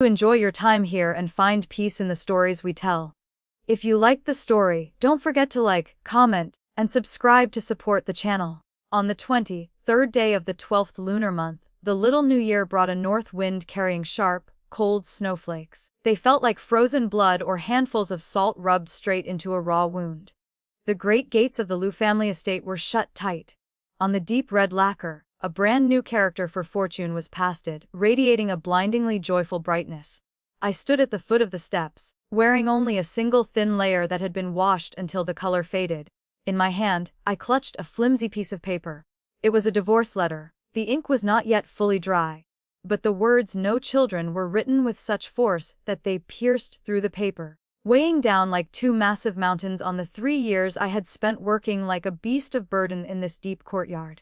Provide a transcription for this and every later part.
Enjoy your time here and find peace in the stories we tell. If you liked the story, don't forget to like, comment, and subscribe to support the channel. On the 23rd day of the 12th lunar month, the little new year brought a north wind carrying sharp, cold snowflakes. They felt like frozen blood or handfuls of salt rubbed straight into a raw wound. The great gates of the Lu family estate were shut tight. On the deep red lacquer, a brand new character for fortune was pasted, radiating a blindingly joyful brightness. I stood at the foot of the steps, wearing only a single thin layer that had been washed until the color faded. In my hand, I clutched a flimsy piece of paper. It was a divorce letter. The ink was not yet fully dry, but the words "no children" were written with such force that they pierced through the paper, weighing down like two massive mountains on the 3 years I had spent working like a beast of burden in this deep courtyard.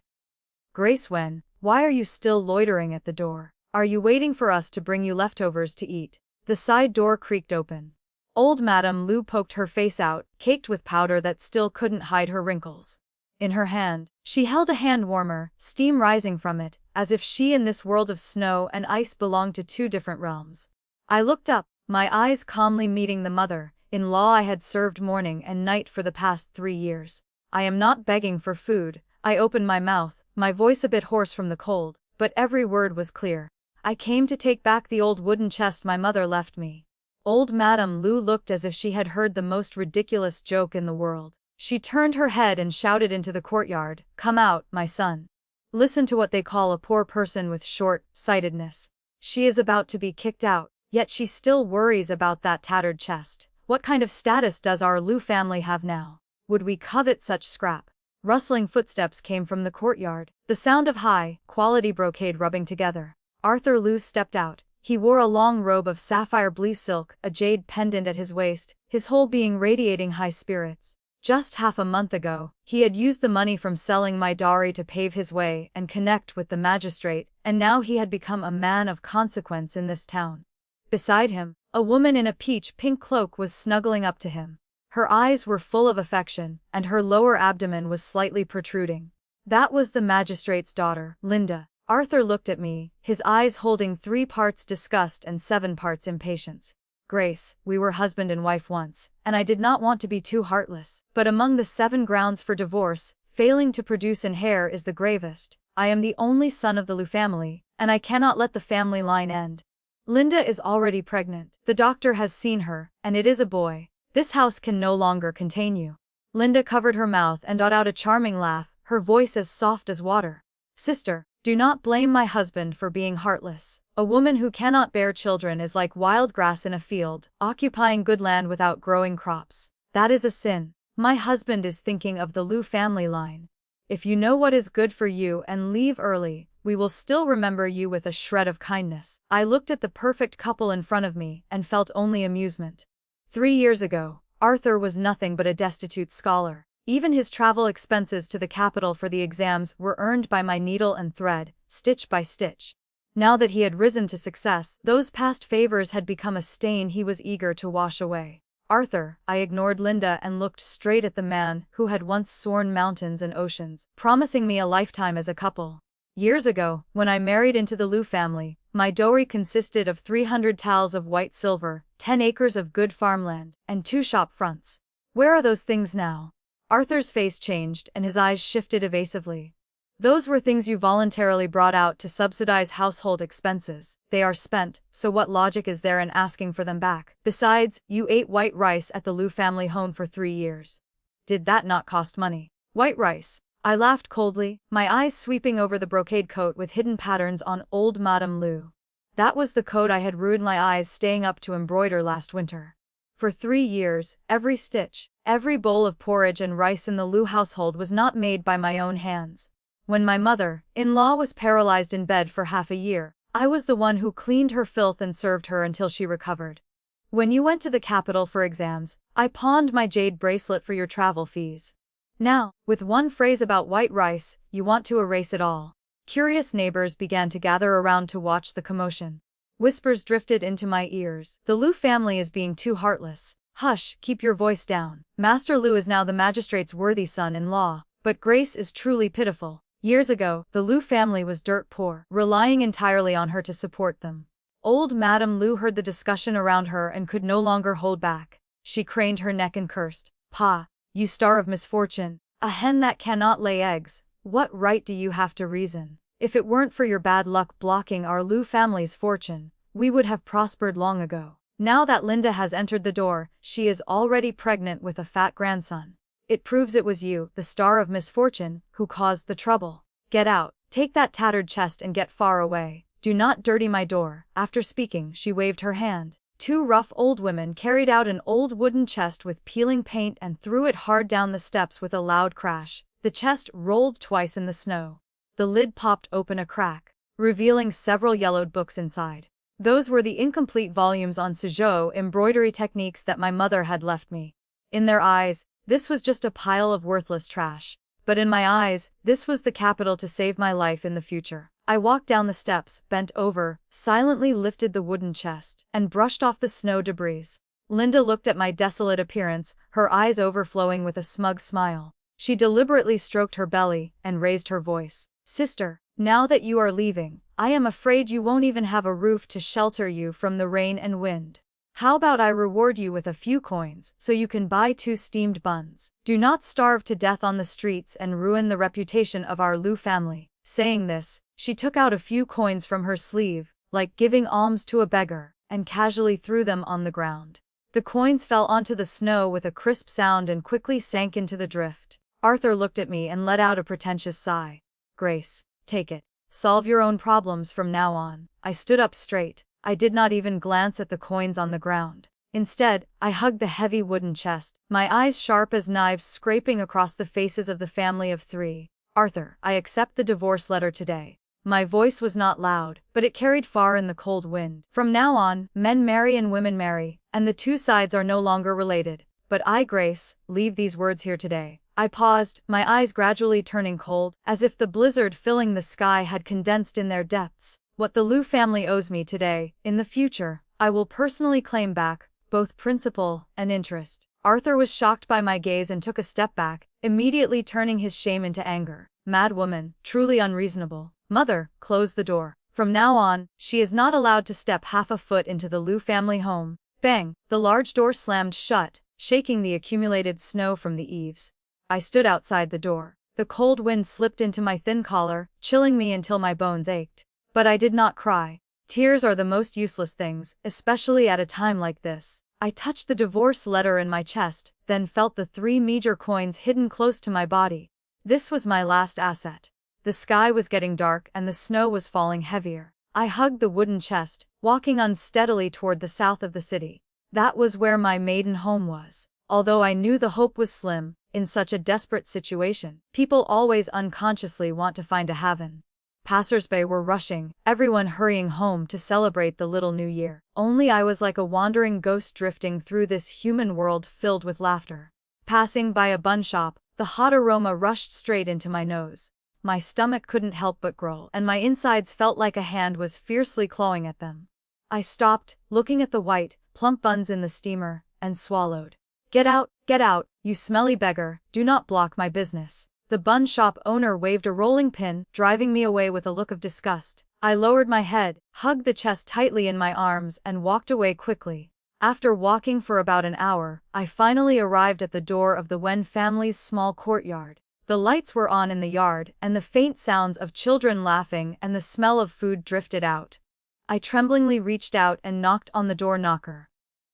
Grace, why are you still loitering at the door? Are you waiting for us to bring you leftovers to eat? The side door creaked open. Old Madame Lu poked her face out, caked with powder that still couldn't hide her wrinkles. In her hand, she held a hand warmer, steam rising from it, as if she and this world of snow and ice belonged to two different realms. I looked up, my eyes calmly meeting the mother-in-law I had served morning and night for the past 3 years. I am not begging for food. I opened my mouth, my voice a bit hoarse from the cold, but every word was clear. I came to take back the old wooden chest my mother left me. Old Madame Lu looked as if she had heard the most ridiculous joke in the world. She turned her head and shouted into the courtyard, "Come out, my son. Listen to what they call a poor person with short-sightedness. She is about to be kicked out, yet she still worries about that tattered chest. What kind of status does our Lu family have now? Would we covet such scrap?" Rustling footsteps came from the courtyard, the sound of high-quality brocade rubbing together. Arthur Lu stepped out. He wore a long robe of sapphire blue silk, a jade pendant at his waist, his whole being radiating high spirits. Just half a month ago, he had used the money from selling my dowry to pave his way and connect with the magistrate, and now he had become a man of consequence in this town. Beside him, a woman in a peach-pink cloak was snuggling up to him. Her eyes were full of affection, and her lower abdomen was slightly protruding. That was the magistrate's daughter, Linda. Arthur looked at me, his eyes holding 3 parts disgust and 7 parts impatience. "Grace, we were husband and wife once, and I did not want to be too heartless. But among the 7 grounds for divorce, failing to produce an heir is the gravest. I am the only son of the Lu family, and I cannot let the family line end. Linda is already pregnant. The doctor has seen her, and it is a boy. This house can no longer contain you." Linda covered her mouth and let out a charming laugh, her voice as soft as water. "Sister, do not blame my husband for being heartless. A woman who cannot bear children is like wild grass in a field, occupying good land without growing crops. That is a sin. My husband is thinking of the Lu family line. If you know what is good for you and leave early, we will still remember you with a shred of kindness." I looked at the perfect couple in front of me and felt only amusement. 3 years ago, Arthur was nothing but a destitute scholar. Even his travel expenses to the capital for the exams were earned by my needle and thread, stitch by stitch. Now that he had risen to success, those past favors had become a stain he was eager to wash away. "Arthur," I ignored Linda and looked straight at the man who had once soared mountains and oceans, promising me a lifetime as a couple. "Years ago, when I married into the Lu family, my dowry consisted of 300 taels of white silver, 10 acres of good farmland, and 2 shop fronts. Where are those things now?" Arthur's face changed and his eyes shifted evasively. "Those were things you voluntarily brought out to subsidize household expenses. They are spent, so what logic is there in asking for them back? Besides, you ate white rice at the Lu family home for 3 years. Did that not cost money?" "White rice?" I laughed coldly, my eyes sweeping over the brocade coat with hidden patterns on old Madame Lu. That was the coat I had ruined my eyes staying up to embroider last winter. For 3 years, every stitch, every bowl of porridge and rice in the Lu household was not made by my own hands. When my mother-in-law was paralyzed in bed for half a year, I was the one who cleaned her filth and served her until she recovered. When you went to the capital for exams, I pawned my jade bracelet for your travel fees. Now, with one phrase about white rice, you want to erase it all." Curious neighbors began to gather around to watch the commotion. Whispers drifted into my ears. "The Lu family is being too heartless. Hush, keep your voice down. Master Lu is now the magistrate's worthy son-in-law, but Grace is truly pitiful. Years ago, the Lu family was dirt poor, relying entirely on her to support them. Old Madame Lu heard the discussion around her and could no longer hold back. She craned her neck and cursed. "Pa, you star of misfortune, a hen that cannot lay eggs, what right do you have to reason? If it weren't for your bad luck blocking our Lu family's fortune, we would have prospered long ago. Now that Linda has entered the door, she is already pregnant with a fat grandson. It proves it was you, the star of misfortune, who caused the trouble. Get out, take that tattered chest and get far away. Do not dirty my door." After speaking, she waved her hand. Two rough old women carried out an old wooden chest with peeling paint and threw it hard down the steps with a loud crash. The chest rolled twice in the snow. The lid popped open a crack, revealing several yellowed books inside. Those were the incomplete volumes on Suzhou embroidery techniques that my mother had left me. In their eyes, this was just a pile of worthless trash. But in my eyes, this was the capital to save my life in the future. I walked down the steps, bent over, silently lifted the wooden chest, and brushed off the snow debris. Linda looked at my desolate appearance, her eyes overflowing with a smug smile. She deliberately stroked her belly and raised her voice. "Sister, now that you are leaving, I am afraid you won't even have a roof to shelter you from the rain and wind. How about I reward you with a few coins so you can buy 2 steamed buns? Do not starve to death on the streets and ruin the reputation of our Lu family." Saying this, she took out a few coins from her sleeve, like giving alms to a beggar, and casually threw them on the ground. The coins fell onto the snow with a crisp sound and quickly sank into the drift. Arthur looked at me and let out a pretentious sigh. "Grace, take it. Solve your own problems from now on." I stood up straight. I did not even glance at the coins on the ground. Instead, I hugged the heavy wooden chest, my eyes sharp as knives scraping across the faces of the family of 3. "Arthur, I accept the divorce letter today." My voice was not loud, but it carried far in the cold wind. "From now on, men marry and women marry, and the 2 sides are no longer related. But I, Grace, leave these words here today." I paused, my eyes gradually turning cold, as if the blizzard filling the sky had condensed in their depths. "What the Lu family owes me today, in the future, I will personally claim back, both principal and interest." Arthur was shocked by my gaze and took a step back, immediately turning his shame into anger. "Mad woman, truly unreasonable. Mother, close the door. From now on, she is not allowed to step half a foot into the Lu family home." Bang! The large door slammed shut, shaking the accumulated snow from the eaves. I stood outside the door. The cold wind slipped into my thin collar, chilling me until my bones ached. But I did not cry. Tears are the most useless things, especially at a time like this. I touched the divorce letter in my chest, then felt the 3 meager coins hidden close to my body. This was my last asset. The sky was getting dark and the snow was falling heavier. I hugged the wooden chest, walking unsteadily toward the south of the city. That was where my maiden home was. Although I knew the hope was slim, in such a desperate situation, people always unconsciously want to find a haven. Passersby were rushing, everyone hurrying home to celebrate the little new year. Only I was like a wandering ghost drifting through this human world filled with laughter. Passing by a bun shop, the hot aroma rushed straight into my nose. My stomach couldn't help but growl, and my insides felt like a hand was fiercely clawing at them. I stopped, looking at the white, plump buns in the steamer, and swallowed. Get out, you smelly beggar, do not block my business." The bun shop owner waved a rolling pin, driving me away with a look of disgust. I lowered my head, hugged the chest tightly in my arms and walked away quickly. After walking for about an hour, I finally arrived at the door of the Wen family's small courtyard. The lights were on in the yard, and the faint sounds of children laughing and the smell of food drifted out. I tremblingly reached out and knocked on the door knocker.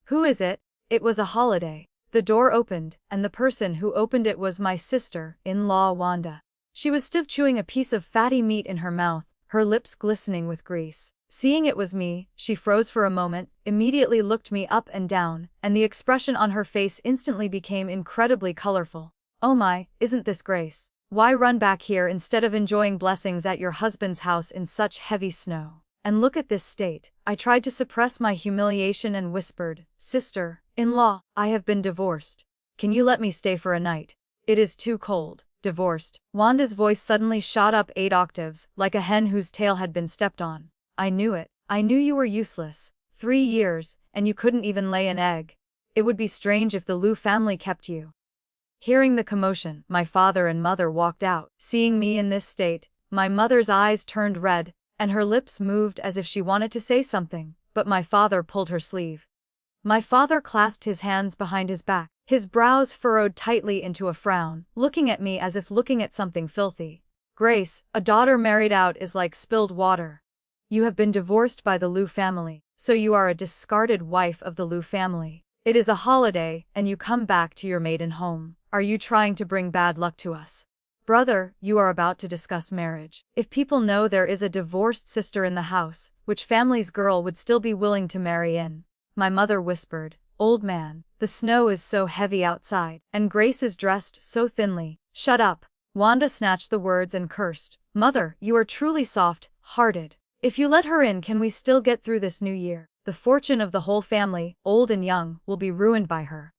"Who is it?" It was a holiday. The door opened, and the person who opened it was my sister-in-law Wanda. She was still chewing a piece of fatty meat in her mouth, her lips glistening with grease. Seeing it was me, she froze for a moment, immediately looked me up and down, and the expression on her face instantly became incredibly colorful. "Oh my, isn't this Grace? Why run back here instead of enjoying blessings at your husband's house in such heavy snow? And look at this state." I tried to suppress my humiliation and whispered, "Sister-in-law, I have been divorced. Can you let me stay for a night? It is too cold." "Divorced?" Wanda's voice suddenly shot up 8 octaves, like a hen whose tail had been stepped on. "I knew it. I knew you were useless. 3 years, and you couldn't even lay an egg. It would be strange if the Lu family kept you." Hearing the commotion, my father and mother walked out. Seeing me in this state, my mother's eyes turned red, and her lips moved as if she wanted to say something, but my father pulled her sleeve. My father clasped his hands behind his back, his brows furrowed tightly into a frown, looking at me as if looking at something filthy. Grace, a daughter married out is like spilled water. You have been divorced by the Liu family, so you are a discarded wife of the Liu family. It is a holiday, and you come back to your maiden home. Are you trying to bring bad luck to us? Brother, you are about to discuss marriage. If people know there is a divorced sister in the house, which family's girl would still be willing to marry in? My mother whispered, Old man, the snow is so heavy outside, and Grace is dressed so thinly. Shut up. Wanda snatched the words and cursed. Mother, you are truly soft-hearted. If you let her in, can we still get through this new year? The fortune of the whole family, old and young, will be ruined by her.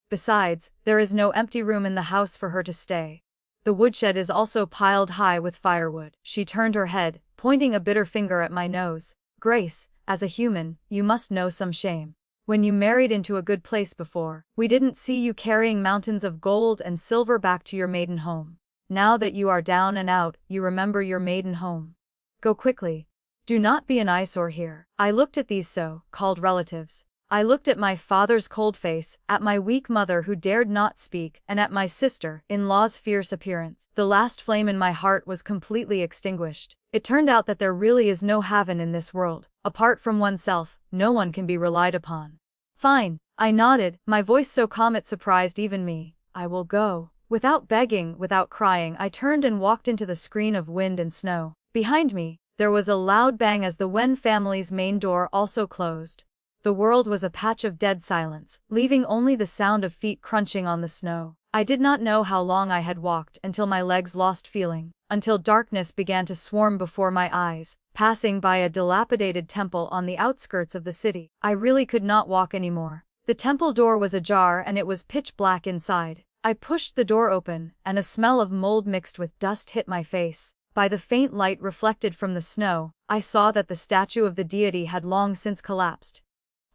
Besides, there is no empty room in the house for her to stay. The woodshed is also piled high with firewood. She turned her head, pointing a bitter finger at my nose. Grace, as a human, you must know some shame. When you married into a good place before, we didn't see you carrying mountains of gold and silver back to your maiden home. Now that you are down and out, you remember your maiden home. Go quickly. Do not be an eyesore here. I looked at these so-called relatives. I looked at my father's cold face, at my weak mother who dared not speak, and at my sister-in-law's fierce appearance. The last flame in my heart was completely extinguished. It turned out that there really is no heaven in this world. Apart from oneself, no one can be relied upon. Fine, I nodded, my voice so calm it surprised even me. I will go. Without begging, without crying, I turned and walked into the screen of wind and snow. Behind me, there was a loud bang as the Wen family's main door also closed. The world was a patch of dead silence, leaving only the sound of feet crunching on the snow. I did not know how long I had walked until my legs lost feeling, until darkness began to swarm before my eyes, passing by a dilapidated temple on the outskirts of the city. I really could not walk anymore. The temple door was ajar and it was pitch black inside. I pushed the door open, and a smell of mold mixed with dust hit my face. By the faint light reflected from the snow, I saw that the statue of the deity had long since collapsed.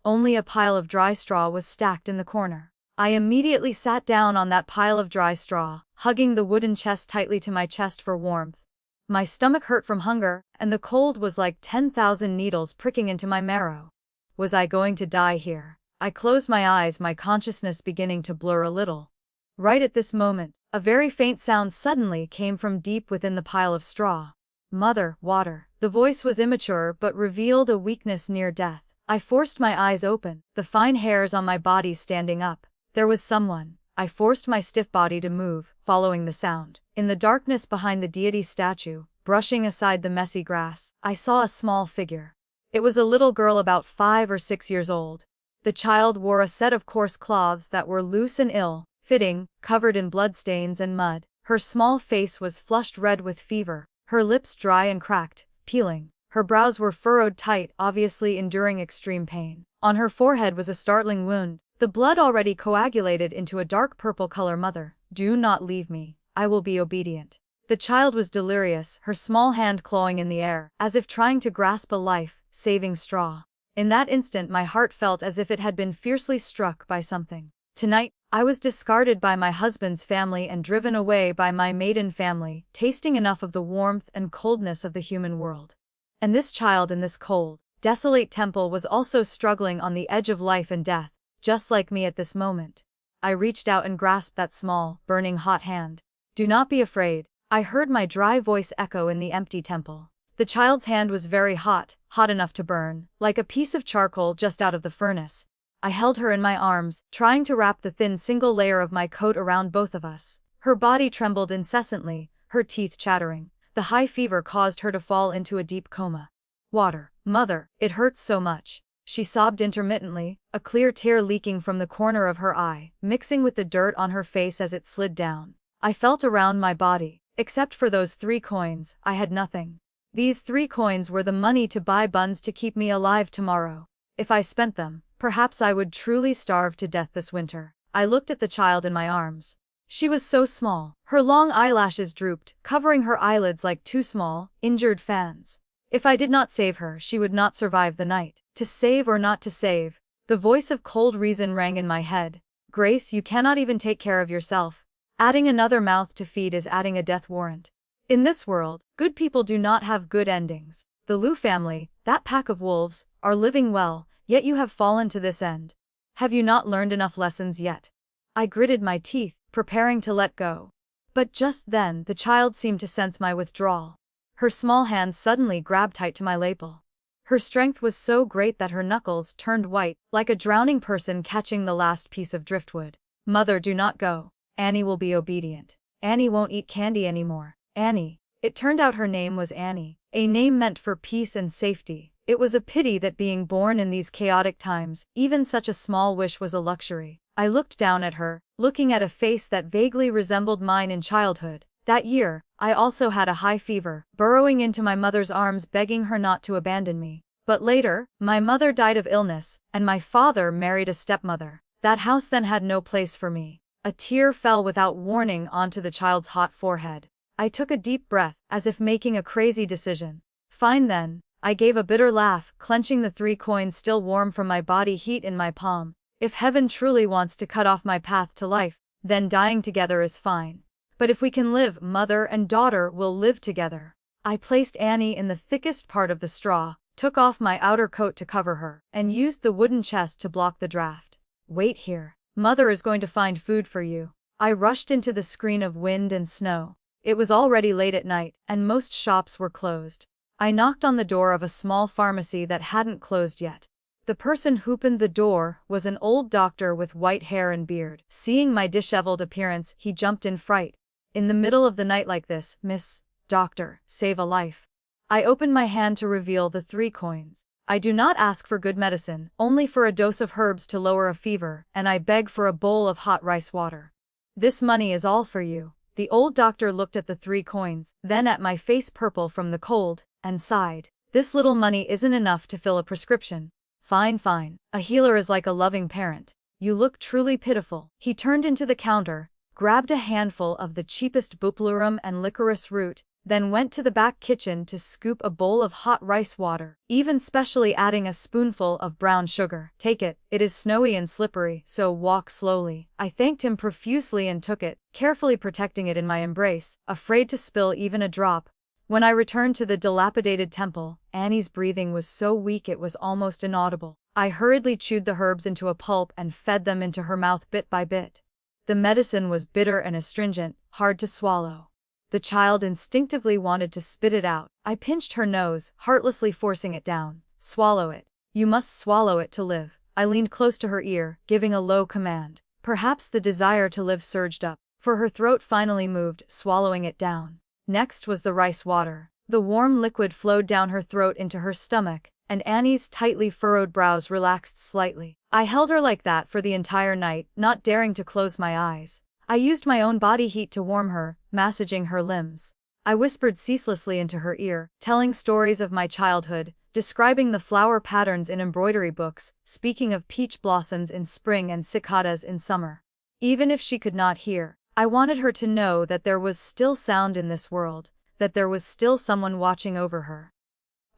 Only a pile of dry straw was stacked in the corner. I immediately sat down on that pile of dry straw, hugging the wooden chest tightly to my chest for warmth. My stomach hurt from hunger, and the cold was like 10,000 needles pricking into my marrow. Was I going to die here? I closed my eyes, my consciousness beginning to blur a little. Right at this moment, a very faint sound suddenly came from deep within the pile of straw. Mother, water. The voice was immature but revealed a weakness near death. I forced my eyes open, the fine hairs on my body standing up. There was someone. I forced my stiff body to move, following the sound. In the darkness behind the deity statue, brushing aside the messy grass, I saw a small figure. It was a little girl about 5 or 6 years old. The child wore a set of coarse cloths that were loose and ill-fitting, covered in bloodstains and mud. Her small face was flushed red with fever, her lips dry and cracked, peeling. Her brows were furrowed tight, obviously enduring extreme pain. On her forehead was a startling wound, the blood already coagulated into a dark purple color. Mother, do not leave me. I will be obedient. The child was delirious, her small hand clawing in the air, as if trying to grasp a life-saving straw. In that instant my heart felt as if it had been fiercely struck by something. Tonight, I was discarded by my husband's family and driven away by my maiden family, tasting enough of the warmth and coldness of the human world. And this child in this cold, desolate temple was also struggling on the edge of life and death, just like me at this moment. I reached out and grasped that small, burning hot hand. Do not be afraid. I heard my dry voice echo in the empty temple. The child's hand was very hot, hot enough to burn, like a piece of charcoal just out of the furnace. I held her in my arms, trying to wrap the thin single layer of my coat around both of us. Her body trembled incessantly, her teeth chattering. The high fever caused her to fall into a deep coma. Water. Mother, it hurts so much. She sobbed intermittently, a clear tear leaking from the corner of her eye, mixing with the dirt on her face as it slid down. I felt around my body. Except for those 3 coins, I had nothing. These 3 coins were the money to buy buns to keep me alive tomorrow. If I spent them, perhaps I would truly starve to death this winter. I looked at the child in my arms. She was so small. Her long eyelashes drooped, covering her eyelids like 2 small, injured fans. If I did not save her, she would not survive the night. To save or not to save? The voice of cold reason rang in my head. Grace, you cannot even take care of yourself. Adding another mouth to feed is adding a death warrant. In this world, good people do not have good endings. The Liu family, that pack of wolves, are living well, yet you have fallen to this end. Have you not learned enough lessons yet? I gritted my teeth, preparing to let go. But just then, the child seemed to sense my withdrawal. Her small hands suddenly grabbed tight to my lapel. Her strength was so great that her knuckles turned white, like a drowning person catching the last piece of driftwood. Mother, do not go. Annie will be obedient. Annie won't eat candy anymore. Annie. It turned out her name was Annie, a name meant for peace and safety. It was a pity that being born in these chaotic times, even such a small wish was a luxury. I looked down at her, looking at a face that vaguely resembled mine in childhood. That year, I also had a high fever, burrowing into my mother's arms begging her not to abandon me. But later, my mother died of illness, and my father married a stepmother. That house then had no place for me. A tear fell without warning onto the child's hot forehead. I took a deep breath, as if making a crazy decision. Fine then, I gave a bitter laugh, clenching the 3 coins still warm from my body heat in my palm. If heaven truly wants to cut off my path to life, then dying together is fine. But if we can live, mother and daughter will live together. I placed Annie in the thickest part of the straw, took off my outer coat to cover her, and used the wooden chest to block the draft. Wait here. Mother is going to find food for you. I rushed into the screen of wind and snow. It was already late at night, and most shops were closed. I knocked on the door of a small pharmacy that hadn't closed yet. The person who opened the door was an old doctor with white hair and beard. Seeing my disheveled appearance, he jumped in fright. In the middle of the night like this, Miss Doctor, save a life. I opened my hand to reveal the 3 coins. I do not ask for good medicine, only for a dose of herbs to lower a fever, and I beg for a bowl of hot rice water. This money is all for you. The old doctor looked at the 3 coins, then at my face purple from the cold, and sighed. This little money isn't enough to fill a prescription. Fine, fine. A healer is like a loving parent. You look truly pitiful. He turned into the counter, grabbed a handful of the cheapest buplurum and licorice root, then went to the back kitchen to scoop a bowl of hot rice water, even specially adding a spoonful of brown sugar. Take it, it is snowy and slippery, so walk slowly. I thanked him profusely and took it, carefully protecting it in my embrace, afraid to spill even a drop. When I returned to the dilapidated temple, Annie's breathing was so weak it was almost inaudible. I hurriedly chewed the herbs into a pulp and fed them into her mouth bit by bit. The medicine was bitter and astringent, hard to swallow. The child instinctively wanted to spit it out. I pinched her nose, heartlessly forcing it down. Swallow it. You must swallow it to live. I leaned close to her ear, giving a low command. Perhaps the desire to live surged up, for her throat finally moved, swallowing it down. Next was the rice water. The warm liquid flowed down her throat into her stomach, and Annie's tightly furrowed brows relaxed slightly. I held her like that for the entire night, not daring to close my eyes. I used my own body heat to warm her, massaging her limbs. I whispered ceaselessly into her ear, telling stories of my childhood, describing the flower patterns in embroidery books, speaking of peach blossoms in spring and cicadas in summer. Even if she could not hear, I wanted her to know that there was still sound in this world, that there was still someone watching over her.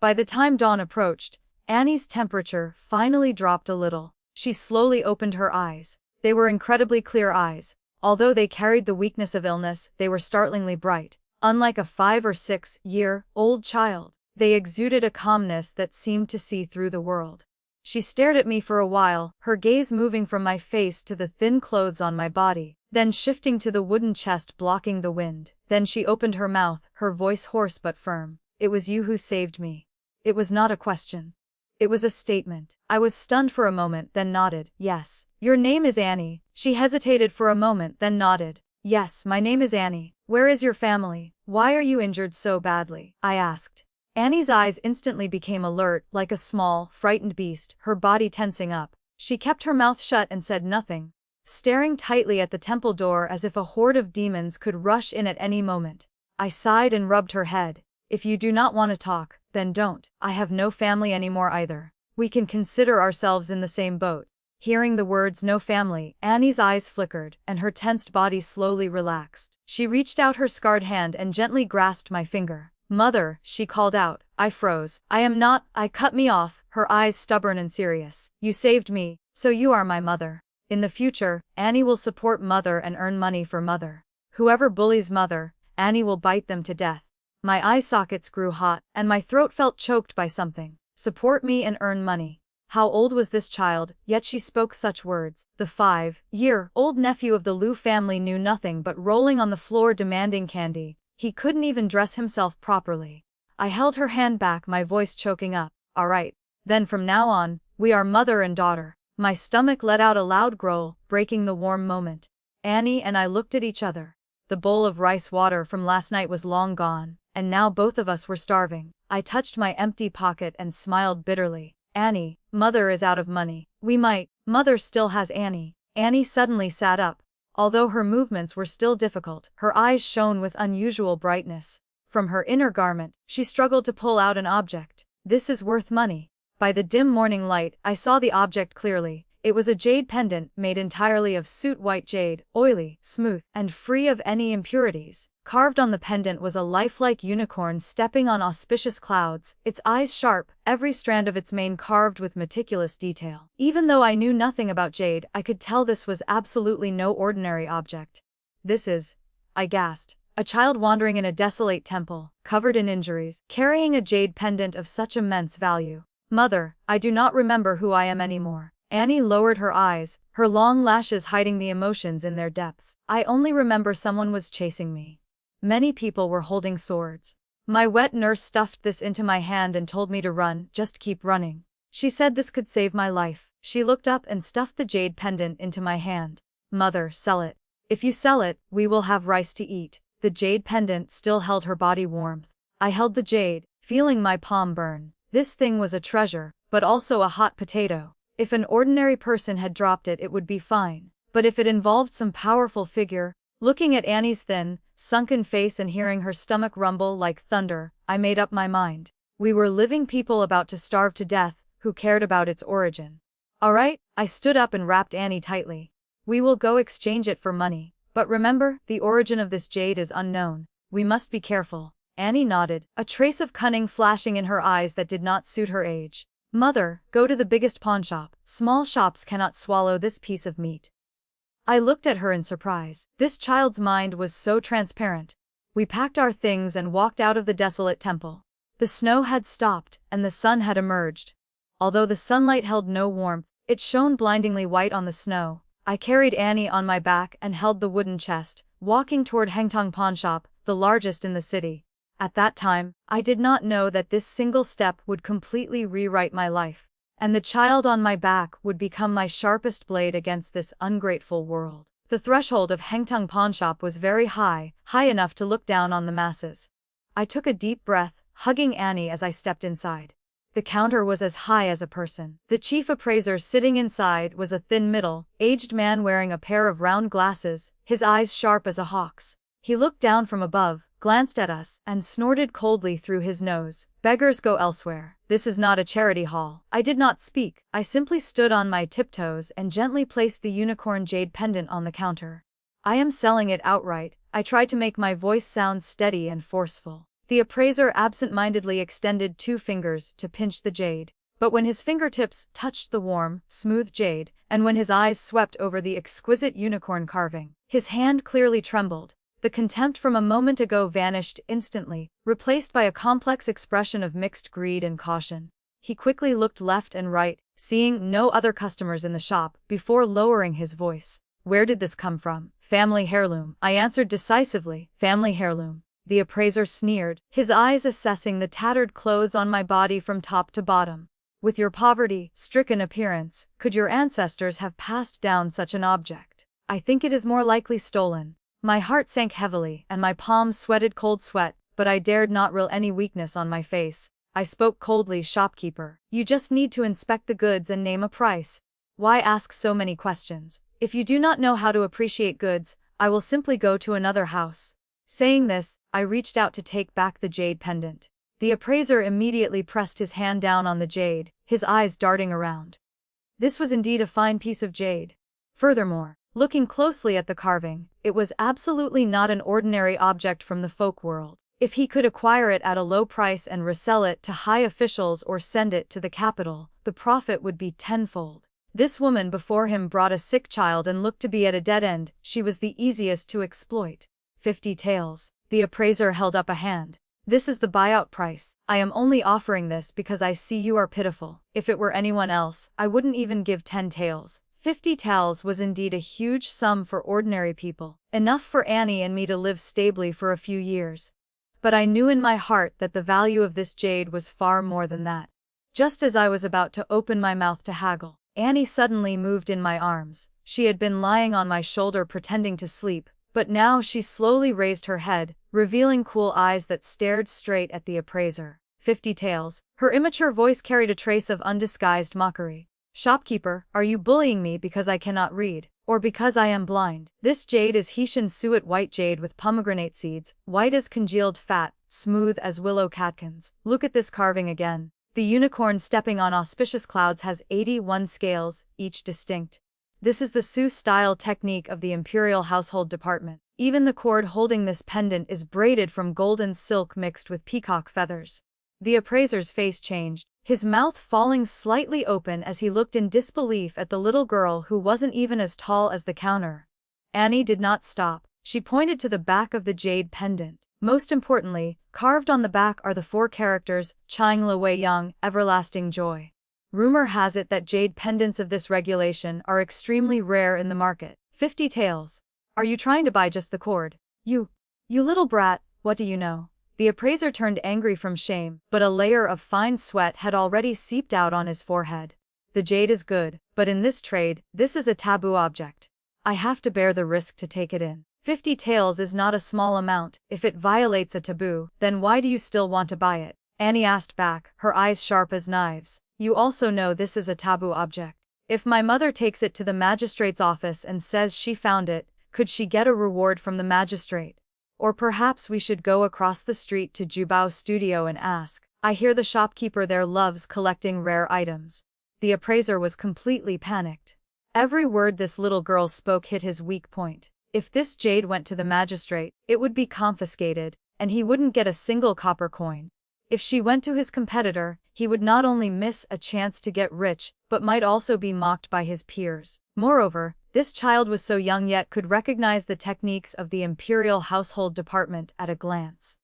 By the time dawn approached, Annie's temperature finally dropped a little. She slowly opened her eyes. They were incredibly clear eyes. Although they carried the weakness of illness, they were startlingly bright. Unlike a 5- or 6-year-old child, they exuded a calmness that seemed to see through the world. She stared at me for a while, her gaze moving from my face to the thin clothes on my body, then shifting to the wooden chest blocking the wind. Then she opened her mouth, her voice hoarse but firm. It was you who saved me. It was not a question. It was a statement. I was stunned for a moment, then nodded. Yes. Your name is Annie. She hesitated for a moment, then nodded. Yes, my name is Annie. Where is your family? Why are you injured so badly? I asked. Annie's eyes instantly became alert, like a small, frightened beast, her body tensing up. She kept her mouth shut and said nothing, staring tightly at the temple door as if a horde of demons could rush in at any moment. I sighed and rubbed her head. If you do not want to talk, then don't. I have no family anymore either. We can consider ourselves in the same boat. Hearing the words no family, Annie's eyes flickered, and her tensed body slowly relaxed. She reached out her scarred hand and gently grasped my finger. Mother, she called out. I froze. I cut me off, her eyes stubborn and serious. You saved me, so you are my mother. In the future, Annie will support mother and earn money for mother. Whoever bullies mother, Annie will bite them to death. My eye sockets grew hot, and my throat felt choked by something. Support me and earn money. How old was this child, yet she spoke such words? The 5-year-old nephew of the Liu family knew nothing but rolling on the floor demanding candy. He couldn't even dress himself properly. I held her hand back, my voice choking up. All right. Then from now on, we are mother and daughter. My stomach let out a loud growl, breaking the warm moment. Annie and I looked at each other. The bowl of rice water from last night was long gone, and now both of us were starving. I touched my empty pocket and smiled bitterly. Annie, mother is out of money. Mother still has Annie. Annie suddenly sat up. Although her movements were still difficult, her eyes shone with unusual brightness. From her inner garment, she struggled to pull out an object. This is worth money. By the dim morning light, I saw the object clearly. It was a jade pendant made entirely of soot white jade, oily, smooth, and free of any impurities. Carved on the pendant was a lifelike unicorn stepping on auspicious clouds, its eyes sharp, every strand of its mane carved with meticulous detail. Even though I knew nothing about jade, I could tell this was absolutely no ordinary object. This is, I gasped, a child wandering in a desolate temple, covered in injuries, carrying a jade pendant of such immense value. Mother, I do not remember who I am anymore. Annie lowered her eyes, her long lashes hiding the emotions in their depths. I only remember someone was chasing me. Many people were holding swords. My wet nurse stuffed this into my hand and told me to run, just keep running. She said this could save my life. She looked up and stuffed the jade pendant into my hand. Mother, sell it. If you sell it, we will have rice to eat. The jade pendant still held her body warmth. I held the jade, feeling my palm burn. This thing was a treasure, but also a hot potato. If an ordinary person had dropped it, it would be fine. But if it involved some powerful figure, looking at Annie's thin, sunken face and hearing her stomach rumble like thunder, I made up my mind. We were living people about to starve to death, who cared about its origin. All right, I stood up and wrapped Annie tightly. We will go exchange it for money. But remember, the origin of this jade is unknown. We must be careful. Annie nodded, a trace of cunning flashing in her eyes that did not suit her age. Mother, go to the biggest pawnshop. Small shops cannot swallow this piece of meat. I looked at her in surprise. This child's mind was so transparent. We packed our things and walked out of the desolate temple. The snow had stopped, and the sun had emerged. Although the sunlight held no warmth, it shone blindingly white on the snow. I carried Annie on my back and held the wooden chest, walking toward Hengtong Pawnshop, the largest in the city. At that time, I did not know that this single step would completely rewrite my life, and the child on my back would become my sharpest blade against this ungrateful world. The threshold of Hengtong Pawnshop was very high, high enough to look down on the masses. I took a deep breath, hugging Annie as I stepped inside. The counter was as high as a person. The chief appraiser sitting inside was a thin middle-aged man wearing a pair of round glasses, his eyes sharp as a hawk's. He looked down from above, glanced at us, and snorted coldly through his nose. Beggars go elsewhere. This is not a charity hall. I did not speak. I simply stood on my tiptoes and gently placed the unicorn jade pendant on the counter. I am selling it outright. I tried to make my voice sound steady and forceful. The appraiser absent-mindedly extended 2 fingers to pinch the jade. But when his fingertips touched the warm, smooth jade, and when his eyes swept over the exquisite unicorn carving, his hand clearly trembled. The contempt from a moment ago vanished instantly, replaced by a complex expression of mixed greed and caution. He quickly looked left and right, seeing no other customers in the shop, before lowering his voice. Where did this come from? Family heirloom. I answered decisively, family heirloom. The appraiser sneered, his eyes assessing the tattered clothes on my body from top to bottom. With your poverty-stricken appearance, could your ancestors have passed down such an object? I think it is more likely stolen. My heart sank heavily, and my palms sweated cold sweat, but I dared not reveal any weakness on my face. I spoke coldly, shopkeeper. You just need to inspect the goods and name a price. Why ask so many questions? If you do not know how to appreciate goods, I will simply go to another house. Saying this, I reached out to take back the jade pendant. The appraiser immediately pressed his hand down on the jade, his eyes darting around. This was indeed a fine piece of jade. Furthermore, looking closely at the carving, it was absolutely not an ordinary object from the folk world. If he could acquire it at a low price and resell it to high officials or send it to the capital, the profit would be tenfold. This woman before him brought a sick child and looked to be at a dead end. She was the easiest to exploit. 50 taels. The appraiser held up a hand. This is the buyout price. I am only offering this because I see you are pitiful. If it were anyone else, I wouldn't even give 10 taels. 50 taels was indeed a huge sum for ordinary people, enough for Annie and me to live stably for a few years. But I knew in my heart that the value of this jade was far more than that. Just as I was about to open my mouth to haggle, Annie suddenly moved in my arms. She had been lying on my shoulder pretending to sleep, but now she slowly raised her head, revealing cool eyes that stared straight at the appraiser. 50 taels. Her immature voice carried a trace of undisguised mockery. Shopkeeper, are you bullying me because I cannot read, or because I am blind? This jade is Xianxia suet white jade with pomegranate seeds, white as congealed fat, smooth as willow catkins. Look at this carving again. The unicorn stepping on auspicious clouds has 81 scales, each distinct. This is the Sue-style technique of the Imperial Household Department. Even the cord holding this pendant is braided from golden silk mixed with peacock feathers. The appraiser's face changed, his mouth falling slightly open as he looked in disbelief at the little girl who wasn't even as tall as the counter. Annie did not stop. She pointed to the back of the jade pendant. Most importantly, carved on the back are the 4 characters, Chang Le Wei Yang, everlasting joy. Rumor has it that jade pendants of this regulation are extremely rare in the market. 50 taels. Are you trying to buy just the cord? You little brat, what do you know? The appraiser turned angry from shame, but a layer of fine sweat had already seeped out on his forehead. The jade is good, but in this trade, this is a taboo object. I have to bear the risk to take it in. 50 taels is not a small amount. If it violates a taboo, then why do you still want to buy it? Annie asked back, her eyes sharp as knives. You also know this is a taboo object. If my mother takes it to the magistrate's office and says she found it, could she get a reward from the magistrate? Or perhaps we should go across the street to Jubao's studio and ask. I hear the shopkeeper there loves collecting rare items. The appraiser was completely panicked. Every word this little girl spoke hit his weak point. If this jade went to the magistrate, it would be confiscated, and he wouldn't get a single copper coin. If she went to his competitor, he would not only miss a chance to get rich, but might also be mocked by his peers. Moreover, this child was so young yet could recognize the techniques of the Imperial Household Department at a glance.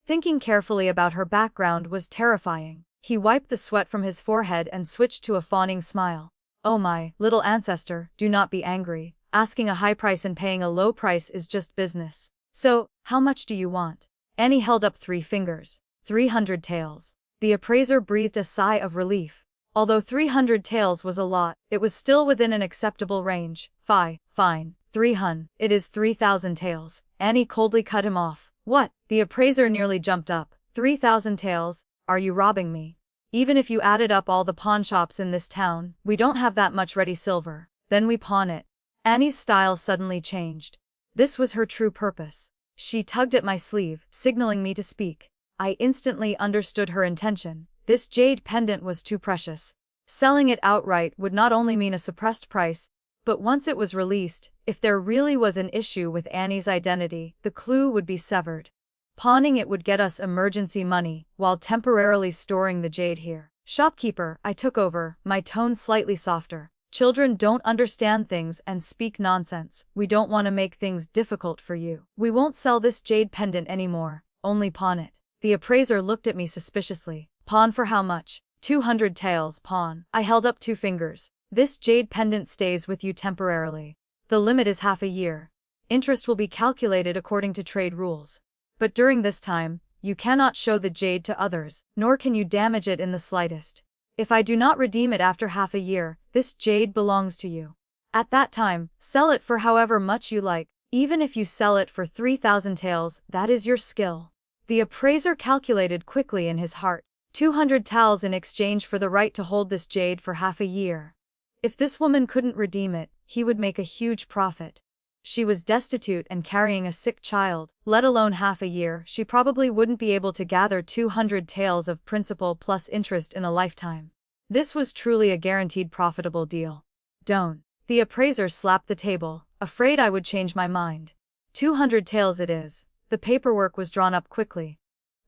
Thinking carefully about her background was terrifying. He wiped the sweat from his forehead and switched to a fawning smile. Oh my, little ancestor, do not be angry. Asking a high price and paying a low price is just business. So, how much do you want? Annie held up 3 fingers. 300 taels. The appraiser breathed a sigh of relief. Although 300 taels was a lot, it was still within an acceptable range. Fine. 300. It is 3,000 taels. Annie coldly cut him off. What? The appraiser nearly jumped up. 3,000 taels? Are you robbing me? Even if you added up all the pawnshops in this town, we don't have that much ready silver. Then we pawn it. Annie's style suddenly changed. This was her true purpose. She tugged at my sleeve, signaling me to speak. I instantly understood her intention. This jade pendant was too precious. Selling it outright would not only mean a suppressed price, but once it was released, if there really was an issue with Annie's identity, the clue would be severed. Pawning it would get us emergency money, while temporarily storing the jade here. Shopkeeper, I took over, my tone slightly softer. Children don't understand things and speak nonsense. We don't want to make things difficult for you. We won't sell this jade pendant anymore, only pawn it. The appraiser looked at me suspiciously. Pawn for how much? 200 taels, pawn. I held up 2 fingers. This jade pendant stays with you temporarily. The limit is half a year. Interest will be calculated according to trade rules. But during this time, you cannot show the jade to others, nor can you damage it in the slightest. If I do not redeem it after half a year, this jade belongs to you. At that time, sell it for however much you like. Even if you sell it for 3,000 taels, that is your skill. The appraiser calculated quickly in his heart. 200 taels in exchange for the right to hold this jade for half a year. If this woman couldn't redeem it, he would make a huge profit. She was destitute and carrying a sick child, let alone half a year. She probably wouldn't be able to gather 200 taels of principal plus interest in a lifetime. This was truly a guaranteed profitable deal. Don't. The appraiser slapped the table, afraid I would change my mind. 200 taels it is. The paperwork was drawn up quickly.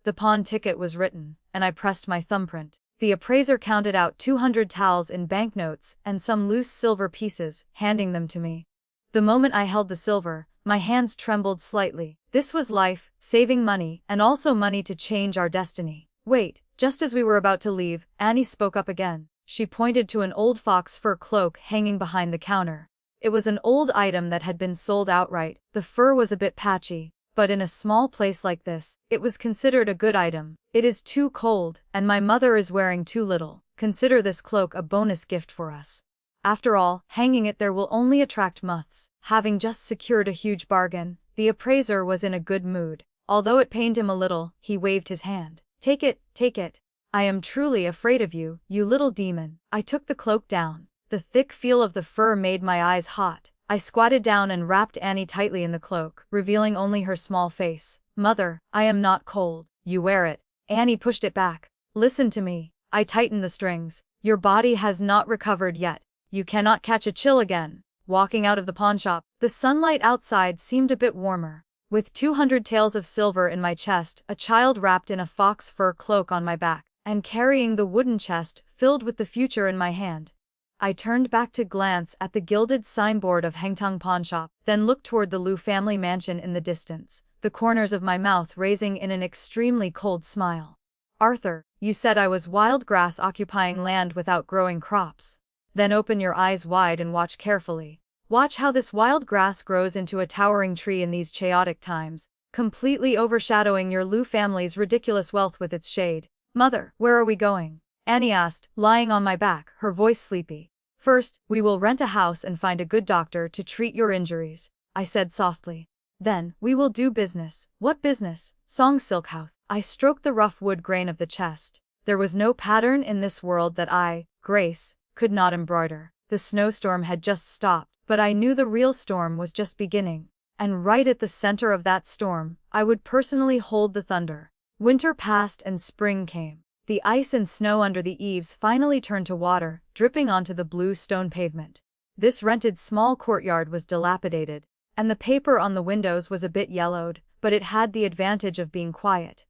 The pawn ticket was written, and I pressed my thumbprint. The appraiser counted out 200 taels in banknotes and some loose silver pieces, handing them to me. The moment I held the silver, My hands trembled slightly. This was life, saving money, and also money to change our destiny. Wait, just as we were about to leave, Annie spoke up again. She pointed to an old fox fur cloak hanging behind the counter. It was an old item that had been sold outright. The fur was a bit patchy, but in a small place like this, it was considered a good item. It is too cold, and my mother is wearing too little. Consider this cloak a bonus gift for us. After all, hanging it there will only attract moths. Having just secured a huge bargain, the appraiser was in a good mood. Although it pained him a little, he waved his hand. Take it, take it. I am truly afraid of you, you little demon. I took the cloak down. The thick feel of the fur made my eyes hot. I squatted down and wrapped Annie tightly in the cloak, revealing only her small face. Mother, I am not cold. You wear it. Annie pushed it back. Listen to me. I tightened the strings. Your body has not recovered yet. You cannot catch a chill again. Walking out of the pawnshop, the sunlight outside seemed a bit warmer. With 200 taels of silver in my chest, a child wrapped in a fox fur cloak on my back, and carrying the wooden chest filled with the future in my hand. I turned back to glance at the gilded signboard of Hengtong Pawnshop, then looked toward the Liu family mansion in the distance, the corners of my mouth raising in an extremely cold smile. Arthur, you said I was wild grass occupying land without growing crops. Then open your eyes wide and watch carefully. Watch how this wild grass grows into a towering tree in these chaotic times, completely overshadowing your Liu family's ridiculous wealth with its shade. Mother, where are we going? Annie asked, lying on my back, her voice sleepy. First, we will rent a house and find a good doctor to treat your injuries, I said softly. Then, we will do business. What business? Song's silk house. I stroked the rough wood grain of the chest. There was no pattern in this world that I, Grace, could not embroider. The snowstorm had just stopped, but I knew the real storm was just beginning. And right at the center of that storm, I would personally hold the thunder. Winter passed and spring came. The ice and snow under the eaves finally turned to water, dripping onto the blue stone pavement. This rented small courtyard was dilapidated, and the paper on the windows was a bit yellowed, but it had the advantage of being quiet.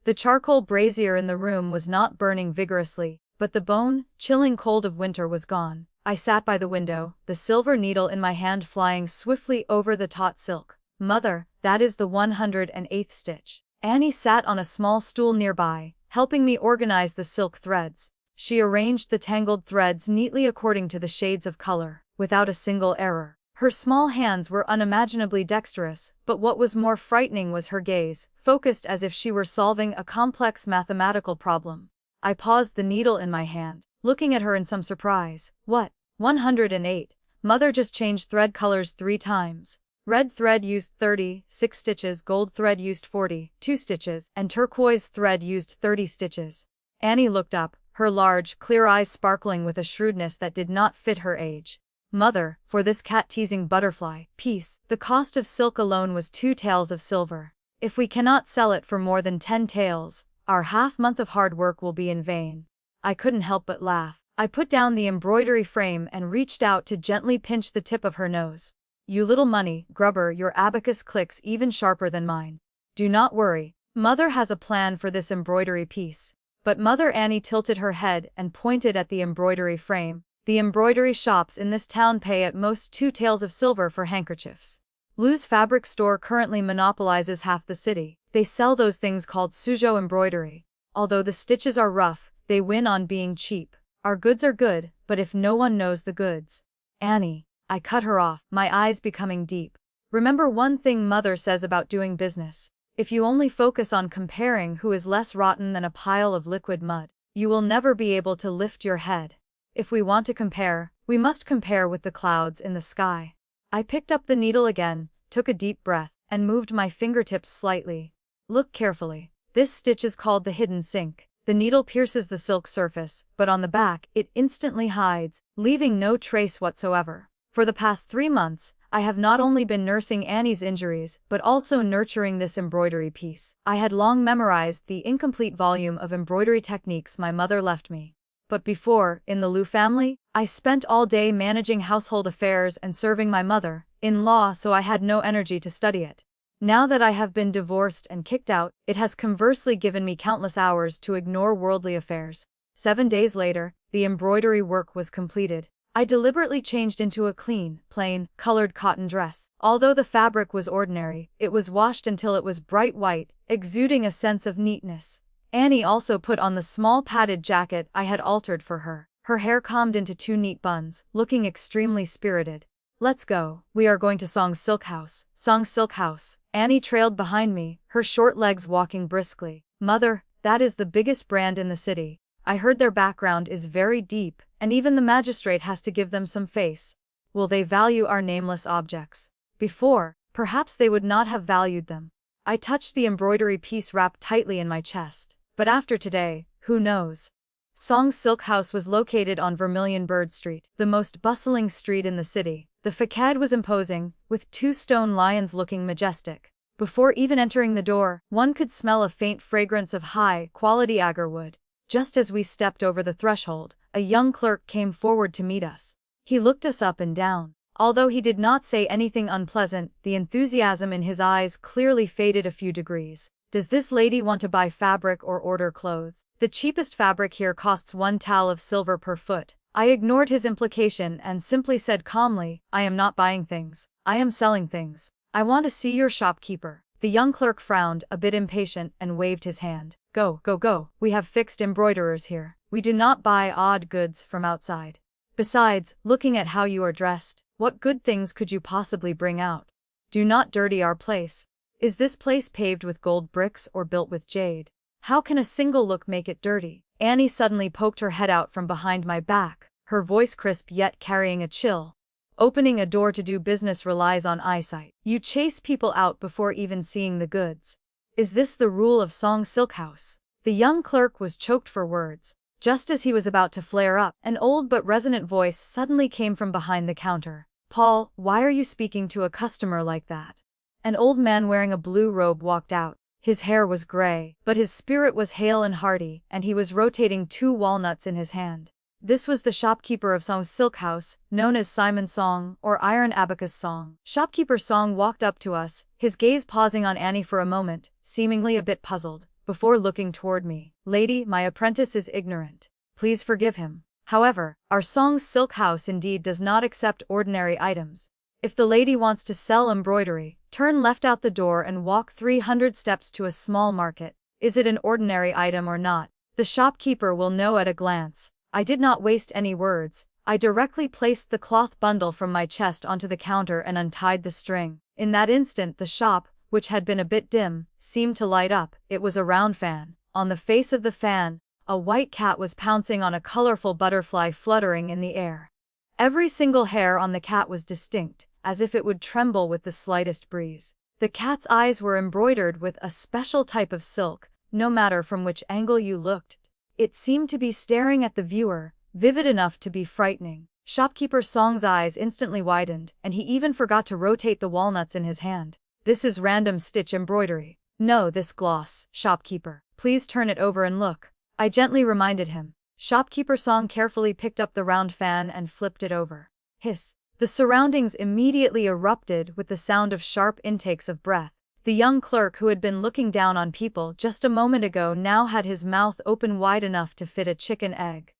The charcoal brazier in the room was not burning vigorously, but the bone-chilling cold of winter was gone. I sat by the window, the silver needle in my hand flying swiftly over the taut silk. Mother, that is the 108th stitch. Annie sat on a small stool nearby, helping me organize the silk threads. She arranged the tangled threads neatly according to the shades of color, without a single error. Her small hands were unimaginably dexterous, but what was more frightening was her gaze, focused as if she were solving a complex mathematical problem. I paused the needle in my hand, looking at her in some surprise. What? 108. Mother just changed thread colors 3 times. Red thread used 36 stitches, gold thread used 42 stitches, and turquoise thread used 30 stitches. Annie looked up, her large, clear eyes sparkling with a shrewdness that did not fit her age. Mother, for this cat-teasing butterfly piece, the cost of silk alone was 2 taels of silver. If we cannot sell it for more than 10 taels, our half-month of hard work will be in vain. I couldn't help but laugh. I put down the embroidery frame and reached out to gently pinch the tip of her nose. You little money grubber, your abacus clicks even sharper than mine. Do not worry, Mother has a plan for this embroidery piece. But Mother Annie tilted her head and pointed at the embroidery frame. The embroidery shops in this town pay at most 2 taels of silver for handkerchiefs. Liu's fabric store currently monopolizes half the city. They sell those things called suzhou embroidery. Although the stitches are rough, they win on being cheap. Our goods are good, but if no one knows the goods. Annie. I cut her off, my eyes becoming deep. Remember one thing Mother says about doing business. If you only focus on comparing who is less rotten than a pile of liquid mud, you will never be able to lift your head. If we want to compare, we must compare with the clouds in the sky. I picked up the needle again, took a deep breath, and moved my fingertips slightly. Look carefully. This stitch is called the hidden sink. The needle pierces the silk surface, but on the back, it instantly hides, leaving no trace whatsoever. For the past 3 months, I have not only been nursing Annie's injuries, but also nurturing this embroidery piece. I had long memorized the incomplete volume of embroidery techniques my mother left me. But before, in the Liu family, I spent all day managing household affairs and serving my mother-in-law, so I had no energy to study it. Now that I have been divorced and kicked out, it has conversely given me countless hours to ignore worldly affairs. 7 days later, the embroidery work was completed. I deliberately changed into a clean, plain, colored cotton dress. Although the fabric was ordinary, it was washed until it was bright white, exuding a sense of neatness. Annie also put on the small padded jacket I had altered for her, her hair combed into 2 neat buns, looking extremely spirited. Let's go. We are going to Song's Silk House. Song's Silk House. Annie trailed behind me, her short legs walking briskly. Mother, that is the biggest brand in the city. I heard their background is very deep, and even the magistrate has to give them some face. Will they value our nameless objects? Before, perhaps they would not have valued them. I touched the embroidery piece wrapped tightly in my chest. But after today, who knows? Song's Silk House was located on Vermilion Bird Street, the most bustling street in the city. The facade was imposing, with 2 stone lions looking majestic. Before even entering the door, one could smell a faint fragrance of high-quality agarwood. Just as we stepped over the threshold, a young clerk came forward to meet us. He looked us up and down. Although he did not say anything unpleasant, the enthusiasm in his eyes clearly faded a few degrees. Does this lady want to buy fabric or order clothes? The cheapest fabric here costs 1 tal of silver per foot. I ignored his implication and simply said calmly, I am not buying things. I am selling things. I want to see your shopkeeper. The young clerk frowned, a bit impatient, and waved his hand. Go, go, go. We have fixed embroiderers here. We do not buy odd goods from outside. Besides, looking at how you are dressed, what good things could you possibly bring out? Do not dirty our place. Is this place paved with gold bricks or built with jade? How can a single look make it dirty? Annie suddenly poked her head out from behind my back, her voice crisp yet carrying a chill. Opening a door to do business relies on eyesight. You chase people out before even seeing the goods. Is this the rule of Song's Silk House? The young clerk was choked for words. Just as he was about to flare up, an old but resonant voice suddenly came from behind the counter. Paul, why are you speaking to a customer like that? An old man wearing a blue robe walked out. His hair was gray, but his spirit was hale and hearty, and he was rotating 2 walnuts in his hand. This was the shopkeeper of Song's Silk House, known as Simon Song, or Iron Abacus Song. Shopkeeper Song walked up to us, his gaze pausing on Annie for a moment, seemingly a bit puzzled, before looking toward me. Lady, my apprentice is ignorant. Please forgive him. However, our Song's Silk House indeed does not accept ordinary items. If the lady wants to sell embroidery, turn left out the door and walk 300 steps to a small market. Is it an ordinary item or not? The shopkeeper will know at a glance. I did not waste any words. I directly placed the cloth bundle from my chest onto the counter and untied the string. In that instant the shop, which had been a bit dim, seemed to light up. It was a round fan. On the face of the fan, a white cat was pouncing on a colorful butterfly fluttering in the air. Every single hair on the cat was distinct, as if it would tremble with the slightest breeze. The cat's eyes were embroidered with a special type of silk, no matter from which angle you looked. It seemed to be staring at the viewer, vivid enough to be frightening. Shopkeeper Song's eyes instantly widened, and he even forgot to rotate the walnuts in his hand. This is random stitch embroidery. No, this gloss. Shopkeeper, please turn it over and look. I gently reminded him. Shopkeeper Song carefully picked up the round fan and flipped it over. Hiss. The surroundings immediately erupted with the sound of sharp intakes of breath. The young clerk who had been looking down on people just a moment ago now had his mouth open wide enough to fit a chicken egg.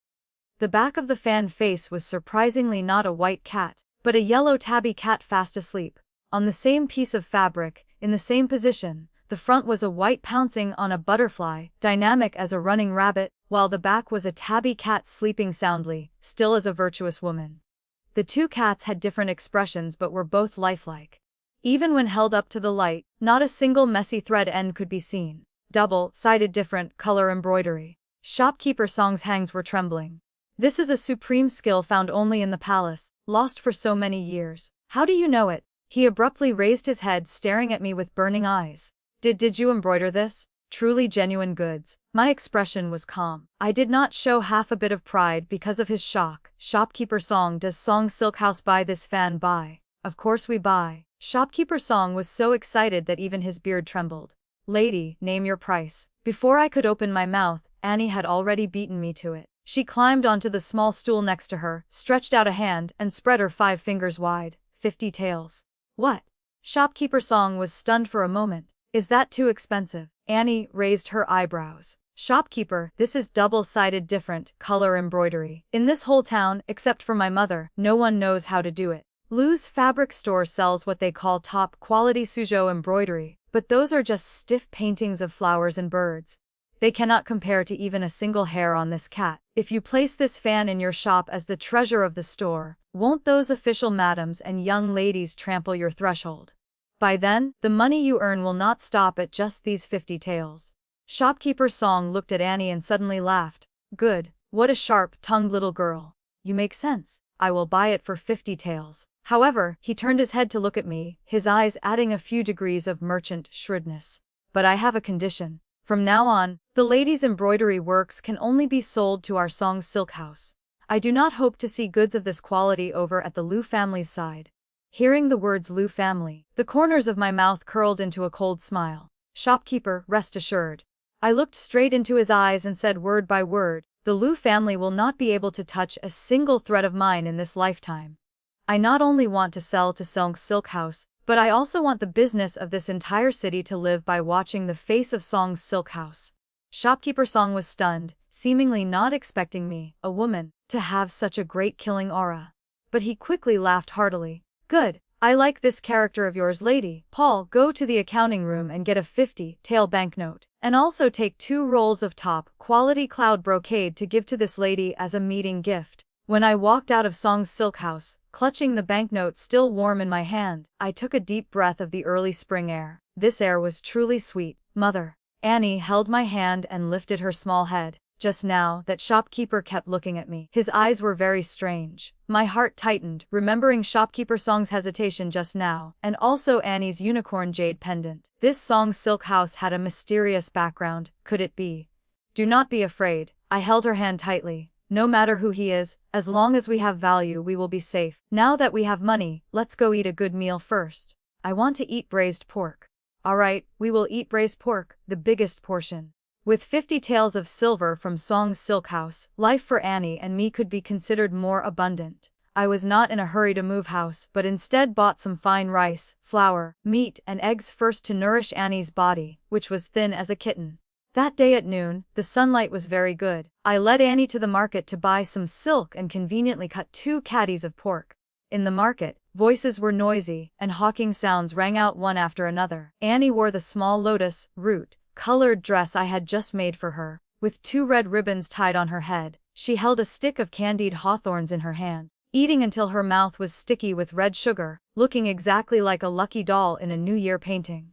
The back of the fan face was surprisingly not a white cat, but a yellow tabby cat fast asleep. On the same piece of fabric, in the same position, the front was a white pouncing on a butterfly, dynamic as a running rabbit, while the back was a tabby cat sleeping soundly, still as a virtuous woman. The 2 cats had different expressions but were both lifelike. Even when held up to the light, not a single messy thread end could be seen. Double-sided different color embroidery. Shopkeeper Song's hands were trembling. This is a supreme skill found only in the palace, lost for so many years. How do you know it? He abruptly raised his head, staring at me with burning eyes. Did you embroider this? Truly genuine goods. My expression was calm. I did not show half a bit of pride because of his shock. Shopkeeper Song, does Song's Silk House buy this fan? Buy. Of course we buy. Shopkeeper Song was so excited that even his beard trembled. Lady, name your price. Before I could open my mouth, Annie had already beaten me to it. She climbed onto the small stool next to her, stretched out a hand, and spread her 5 fingers wide. 50 taels. What? Shopkeeper Song was stunned for a moment. Is that too expensive? Annie raised her eyebrows. Shopkeeper, this is double-sided different color embroidery. In this whole town, except for my mother, no one knows how to do it. Lu's fabric store sells what they call top-quality suzhou embroidery, but those are just stiff paintings of flowers and birds. They cannot compare to even a single hair on this cat. If you place this fan in your shop as the treasure of the store, won't those official madams and young ladies trample your threshold? By then, the money you earn will not stop at just these 50 taels. Shopkeeper Song looked at Annie and suddenly laughed. Good, what a sharp-tongued little girl. You make sense. I will buy it for 50 taels. However, he turned his head to look at me, his eyes adding a few degrees of merchant shrewdness. But I have a condition. From now on, the ladies' embroidery works can only be sold to our Song's silk house. I do not hope to see goods of this quality over at the Lu family's side. Hearing the words Lu family, the corners of my mouth curled into a cold smile. Shopkeeper, rest assured. I looked straight into his eyes and said word by word, the Lu family will not be able to touch a single thread of mine in this lifetime. I not only want to sell to Song's silk house, but I also want the business of this entire city to live by watching the face of Song's silk house. Shopkeeper Song was stunned, seemingly not expecting me, a woman, to have such a great killing aura. But he quickly laughed heartily. Good, I like this character of yours, lady. Paul, go to the accounting room and get a 50-tael banknote, and also take 2 rolls of top-quality cloud brocade to give to this lady as a meeting gift. When I walked out of Song's silk house, clutching the banknote still warm in my hand, I took a deep breath of the early spring air. This air was truly sweet. Mother. Annie held my hand and lifted her small head. Just now, that shopkeeper kept looking at me. His eyes were very strange. My heart tightened, remembering Shopkeeper Song's hesitation just now, and also Annie's unicorn jade pendant. This Song's silk house had a mysterious background. Could it be? Do not be afraid. I held her hand tightly. No matter who he is, as long as we have value we will be safe. Now that we have money, let's go eat a good meal first. I want to eat braised pork. Alright, we will eat braised pork, the biggest portion. With 50 taels of silver from Song's silk house, life for Annie and me could be considered more abundant. I was not in a hurry to move house but instead bought some fine rice, flour, meat and eggs first to nourish Annie's body, which was thin as a kitten. That day at noon, the sunlight was very good. I led Annie to the market to buy some silk and conveniently cut 2 caddies of pork. In the market, voices were noisy, and hawking sounds rang out one after another. Annie wore the small lotus, root-colored dress I had just made for her, with 2 red ribbons tied on her head. She held a stick of candied hawthorns in her hand, eating until her mouth was sticky with red sugar, looking exactly like a lucky doll in a New Year painting.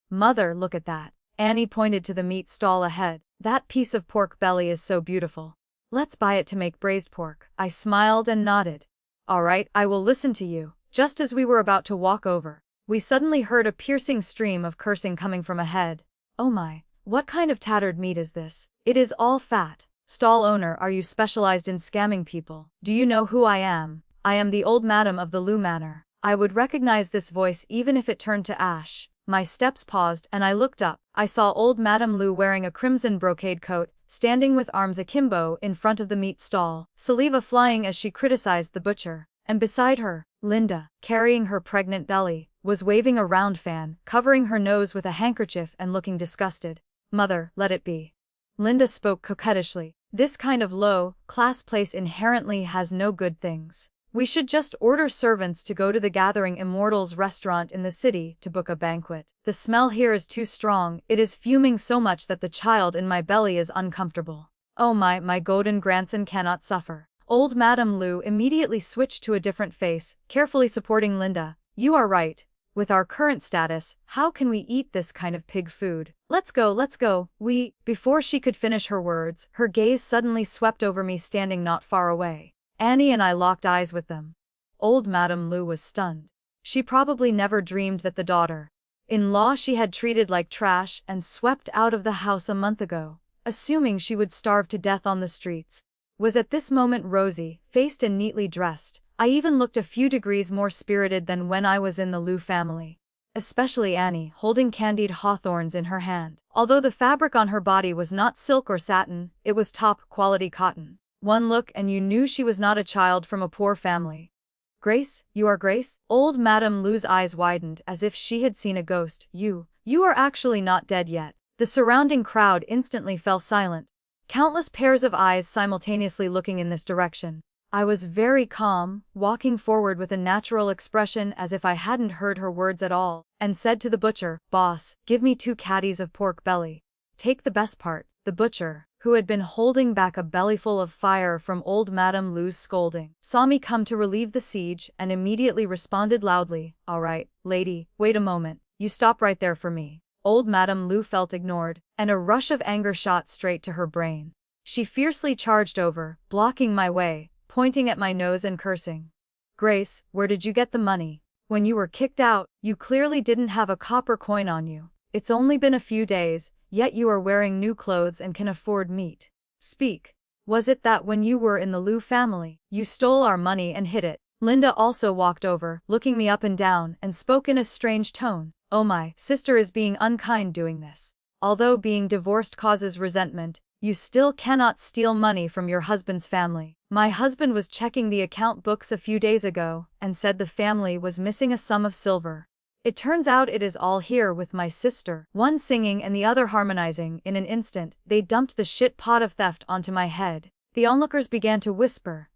Mother, look at that. Annie pointed to the meat stall ahead. That piece of pork belly is so beautiful. Let's buy it to make braised pork. I smiled and nodded. Alright, I will listen to you. Just as we were about to walk over, we suddenly heard a piercing stream of cursing coming from ahead. Oh my, what kind of tattered meat is this? It is all fat. Stall owner, are you specialized in scamming people? Do you know who I am? I am the old madam of the Lu Manor. I would recognize this voice even if it turned to ash. My steps paused and I looked up. I saw old Madame Lu wearing a crimson brocade coat, standing with arms akimbo in front of the meat stall, saliva flying as she criticized the butcher. And beside her, Linda, carrying her pregnant belly, was waving a round fan, covering her nose with a handkerchief and looking disgusted. Mother, let it be. Linda spoke coquettishly. This kind of low-class place inherently has no good things. We should just order servants to go to the Gathering Immortal's restaurant in the city to book a banquet. The smell here is too strong, it is fuming so much that the child in my belly is uncomfortable. Oh my golden grandson cannot suffer. Old Madame Lu immediately switched to a different face, carefully supporting Linda. You are right. With our current status, how can we eat this kind of pig food? Let's go. Before she could finish her words, her gaze suddenly swept over me standing not far away. Annie and I locked eyes with them. Old Madame Lu was stunned. She probably never dreamed that the daughter-in-law she had treated like trash and swept out of the house a month ago, assuming she would starve to death on the streets, was at this moment rosy-faced and neatly dressed. I even looked a few degrees more spirited than when I was in the Lu family. Especially Annie, holding candied hawthorns in her hand. Although the fabric on her body was not silk or satin, it was top-quality cotton. One look and you knew she was not a child from a poor family. Grace, you are Grace? Old Madame Lu's eyes widened as if she had seen a ghost. You are actually not dead yet. The surrounding crowd instantly fell silent, countless pairs of eyes simultaneously looking in this direction. I was very calm, walking forward with a natural expression as if I hadn't heard her words at all, and said to the butcher, "Boss, give me 2 caddies of pork belly. Take the best part." The butcher, who had been holding back a bellyful of fire from old Madame Lu's scolding, saw me come to relieve the siege and immediately responded loudly, "All right, lady, wait a moment, you stop right there for me." Old Madame Lu felt ignored, and a rush of anger shot straight to her brain. She fiercely charged over, blocking my way, pointing at my nose and cursing. "Grace, where did you get the money? When you were kicked out, you clearly didn't have a copper coin on you. It's only been a few days, yet you are wearing new clothes and can afford meat. Speak. Was it that when you were in the Lu family, you stole our money and hid it?" Linda also walked over, looking me up and down, and spoke in a strange tone. "Oh, my sister is being unkind doing this. Although being divorced causes resentment, you still cannot steal money from your husband's family. My husband was checking the account books a few days ago and said the family was missing a sum of silver. It turns out it is all here with my sister." One singing and the other harmonizing. In an instant, they dumped the shit pot of theft onto my head. The onlookers began to whisper.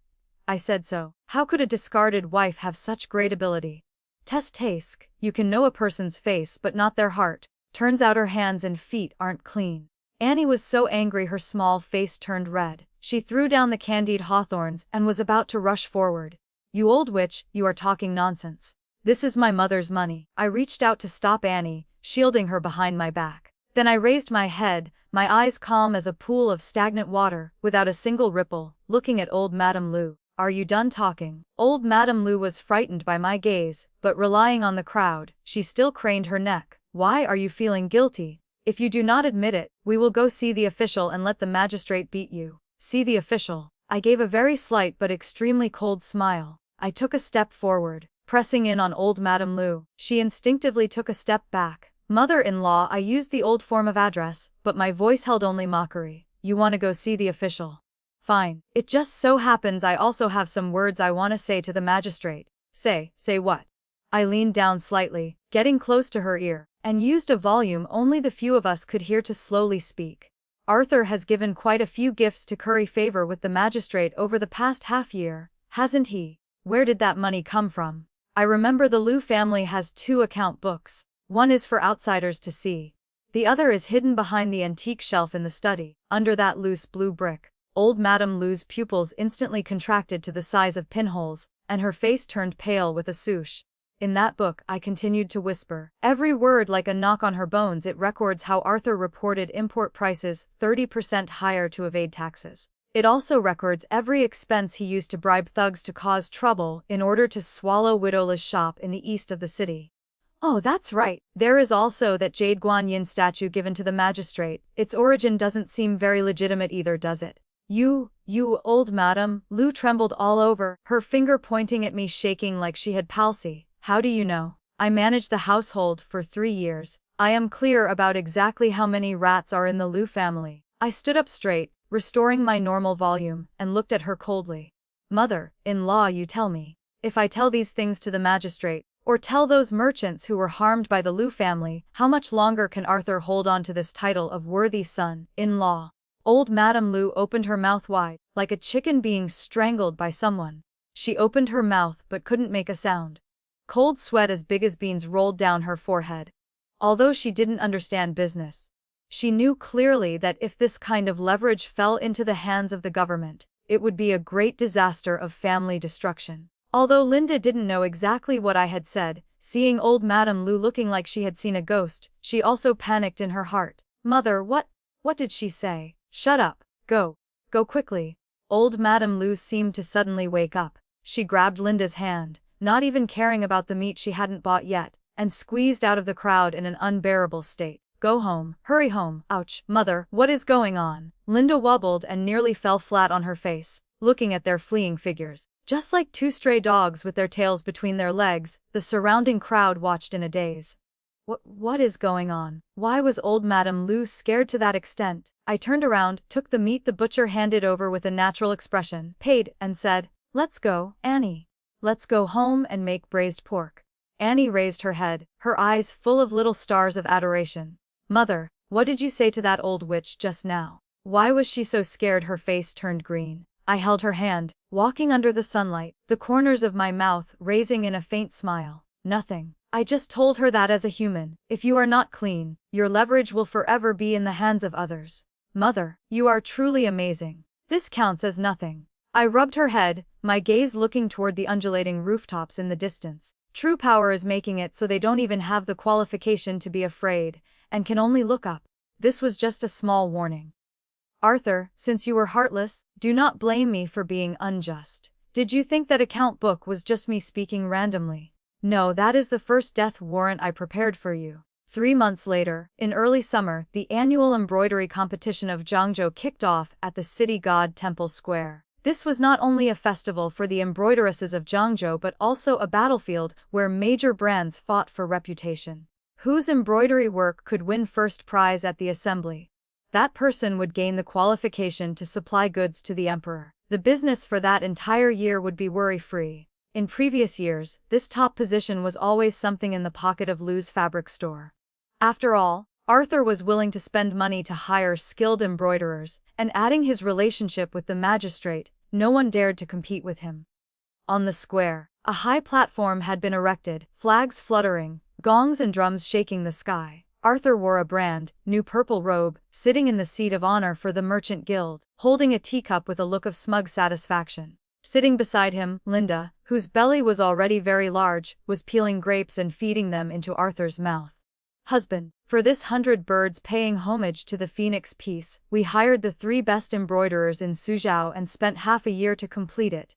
I said so. How could a discarded wife have such great ability? Test task. You can know a person's face but not their heart. Turns out her hands and feet aren't clean. Annie was so angry her small face turned red. She threw down the candied hawthorns and was about to rush forward. "You old witch, you are talking nonsense. This is my mother's money." I reached out to stop Annie, shielding her behind my back. Then I raised my head, my eyes calm as a pool of stagnant water, without a single ripple, looking at old Madame Lu. "Are you done talking?" Old Madame Lu was frightened by my gaze, but relying on the crowd, she still craned her neck. "Why are you feeling guilty? If you do not admit it, we will go see the official and let the magistrate beat you." "See the official?" I gave a very slight but extremely cold smile. I took a step forward, pressing in on old Madame Lu. She instinctively took a step back. "Mother-in-law," I used the old form of address, but my voice held only mockery. "You want to go see the official? Fine. It just so happens I also have some words I want to say to the magistrate." Say what?" I leaned down slightly, getting close to her ear, and used a volume only the few of us could hear to slowly speak. "Arthur has given quite a few gifts to curry favor with the magistrate over the past half-year, hasn't he? Where did that money come from? I remember the Lu family has 2 account books. One is for outsiders to see. The other is hidden behind the antique shelf in the study, under that loose blue brick." Old Madame Lu's pupils instantly contracted to the size of pinholes, and her face turned pale with a swoosh. "In that book," I continued to whisper, every word like a knock on her bones, "it records how Arthur reported import prices 30% higher to evade taxes. It also records every expense he used to bribe thugs to cause trouble in order to swallow Widowla's shop in the east of the city. Oh, that's right. There is also that Jade Guanyin statue given to the magistrate. Its origin doesn't seem very legitimate either, does it?" You, old Madame Lu trembled all over, her finger pointing at me, shaking like she had palsy. "How do you know? I managed the household for 3 years. I am clear about exactly how many rats are in the Lu family." I stood up straight, restoring my normal volume, and looked at her coldly. "Mother-in-law, you tell me. If I tell these things to the magistrate, or tell those merchants who were harmed by the Lu family, how much longer can Arthur hold on to this title of worthy son-in-law?" Old Madame Lu opened her mouth wide, like a chicken being strangled by someone. She opened her mouth but couldn't make a sound. Cold sweat as big as beans rolled down her forehead. Although she didn't understand business, she knew clearly that if this kind of leverage fell into the hands of the government, it would be a great disaster of family destruction. Although Linda didn't know exactly what I had said, seeing old Madame Lu looking like she had seen a ghost, she also panicked in her heart. "Mother, what did she say?" "Shut up. Go quickly." Old Madame Lu seemed to suddenly wake up. She grabbed Linda's hand, not even caring about the meat she hadn't bought yet, and squeezed out of the crowd in an unbearable state. "Go home. Hurry home." "Ouch. Mother, what is going on?" Linda wobbled and nearly fell flat on her face, looking at their fleeing figures. Just like 2 stray dogs with their tails between their legs, the surrounding crowd watched in a daze. What is going on? Why was old Madame Lu scared to that extent? I turned around, took the meat the butcher handed over with a natural expression, paid, and said, "Let's go, Annie. Let's go home and make braised pork." Annie raised her head, her eyes full of little stars of adoration. "Mother, What did you say to that old witch just now? Why was she so scared her face turned green? I held her hand, walking under the sunlight, the corners of my mouth raising in a faint smile. Nothing. I just told her that as a human, if you are not clean, your leverage will forever be in the hands of others. Mother, you are truly amazing. This counts as nothing. I rubbed her head, my gaze looking toward the undulating rooftops in the distance. True power is making it so they don't even have the qualification to be afraid, and can only look up. This was just a small warning. Arthur, since you were heartless, do not blame me for being unjust. Did you think that account book was just me speaking randomly? No, that is the first death warrant I prepared for you. 3 months later, in early summer, the annual embroidery competition of Zhangzhou kicked off at the city god temple square. This was not only a festival for the embroideresses of Zhangzhou but also a battlefield where major brands fought for reputation. Whose embroidery work could win first prize at the assembly? That person would gain the qualification to supply goods to the emperor. The business for that entire year would be worry-free. In previous years, this top position was always something in the pocket of Lu's fabric store. After all, Arthur was willing to spend money to hire skilled embroiderers, and adding his relationship with the magistrate, no one dared to compete with him. On the square, a high platform had been erected, flags fluttering, gongs and drums shaking the sky. Arthur wore a brand new purple robe, sitting in the seat of honor for the Merchant Guild, holding a teacup with a look of smug satisfaction. Sitting beside him, Linda, whose belly was already very large, was peeling grapes and feeding them into Arthur's mouth. Husband, for this 100 birds paying homage to the Phoenix piece, we hired the 3 best embroiderers in Suzhou and spent half a year to complete it.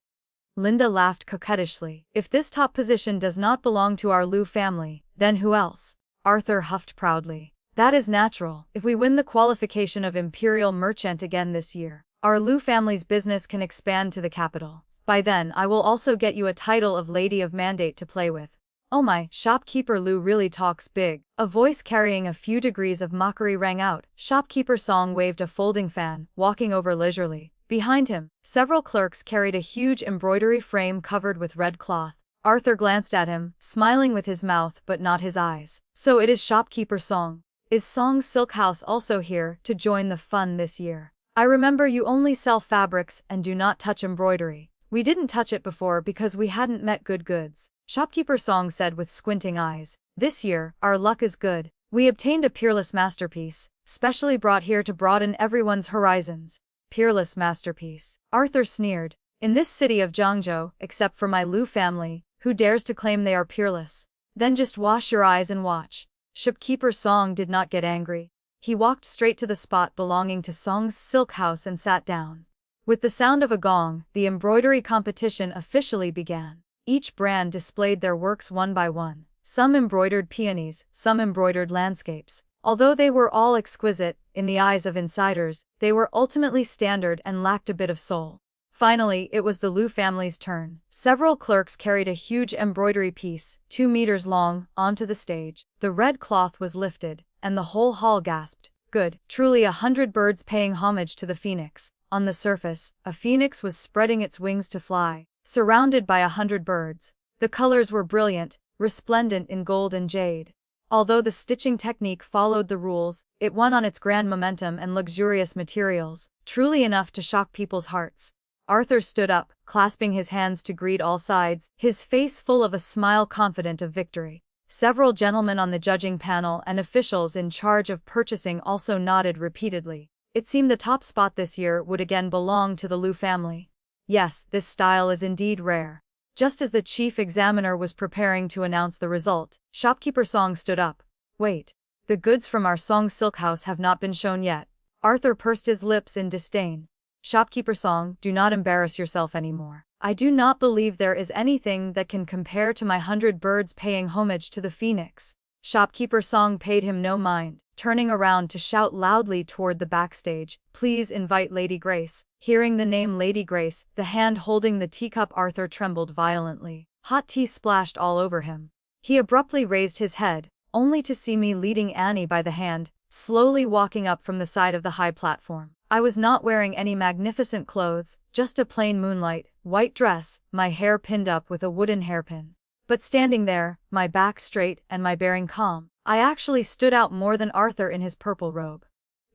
Linda laughed coquettishly. If this top position does not belong to our Lu family, then who else? Arthur huffed proudly. That is natural. If we win the qualification of Imperial Merchant again this year, our Lu family's business can expand to the capital. By then I will also get you a title of Lady of Mandate to play with. Oh my, shopkeeper Lu really talks big. A voice carrying a few degrees of mockery rang out. Shopkeeper Song waved a folding fan, walking over leisurely. Behind him, several clerks carried a huge embroidery frame covered with red cloth. Arthur glanced at him, smiling with his mouth but not his eyes. So it is shopkeeper Song. Is Song's silk house also here to join the fun this year? I remember you only sell fabrics and do not touch embroidery. We didn't touch it before because we hadn't met good goods. Shopkeeper Song said with squinting eyes. This year, our luck is good. We obtained a peerless masterpiece, specially brought here to broaden everyone's horizons. Peerless masterpiece. Arthur sneered. In this city of Zhangzhou, except for my Lu family, who dares to claim they are peerless? Then just wash your eyes and watch. Shopkeeper Song did not get angry. He walked straight to the spot belonging to Song's silk house and sat down. With the sound of a gong, the embroidery competition officially began. Each brand displayed their works one by one. Some embroidered peonies, some embroidered landscapes. Although they were all exquisite, in the eyes of insiders, they were ultimately standard and lacked a bit of soul. Finally, it was the Lu family's turn. Several clerks carried a huge embroidery piece, 2 meters long, onto the stage. The red cloth was lifted, and the whole hall gasped. Good, truly 100 birds paying homage to the phoenix. On the surface, a phoenix was spreading its wings to fly, surrounded by 100 birds. The colors were brilliant, resplendent in gold and jade. Although the stitching technique followed the rules, it won on its grand momentum and luxurious materials, truly enough to shock people's hearts. Arthur stood up, clasping his hands to greet all sides, his face full of a smile confident of victory. Several gentlemen on the judging panel and officials in charge of purchasing also nodded repeatedly. It seemed the top spot this year would again belong to the Lu family. Yes, this style is indeed rare. Just as the chief examiner was preparing to announce the result, shopkeeper Song stood up. Wait. The goods from our Song silk house have not been shown yet. Arthur pursed his lips in disdain. Shopkeeper Song, do not embarrass yourself anymore. I do not believe there is anything that can compare to my 100 birds paying homage to the phoenix. Shopkeeper Song paid him no mind, turning around to shout loudly toward the backstage, please invite Lady Grace. Hearing the name Lady Grace, the hand holding the teacup Arthur trembled violently. Hot tea splashed all over him. He abruptly raised his head, only to see me leading Annie by the hand, slowly walking up from the side of the high platform. I was not wearing any magnificent clothes, just a plain moonlight, white dress, my hair pinned up with a wooden hairpin. But standing there, my back straight and my bearing calm, I actually stood out more than Arthur in his purple robe.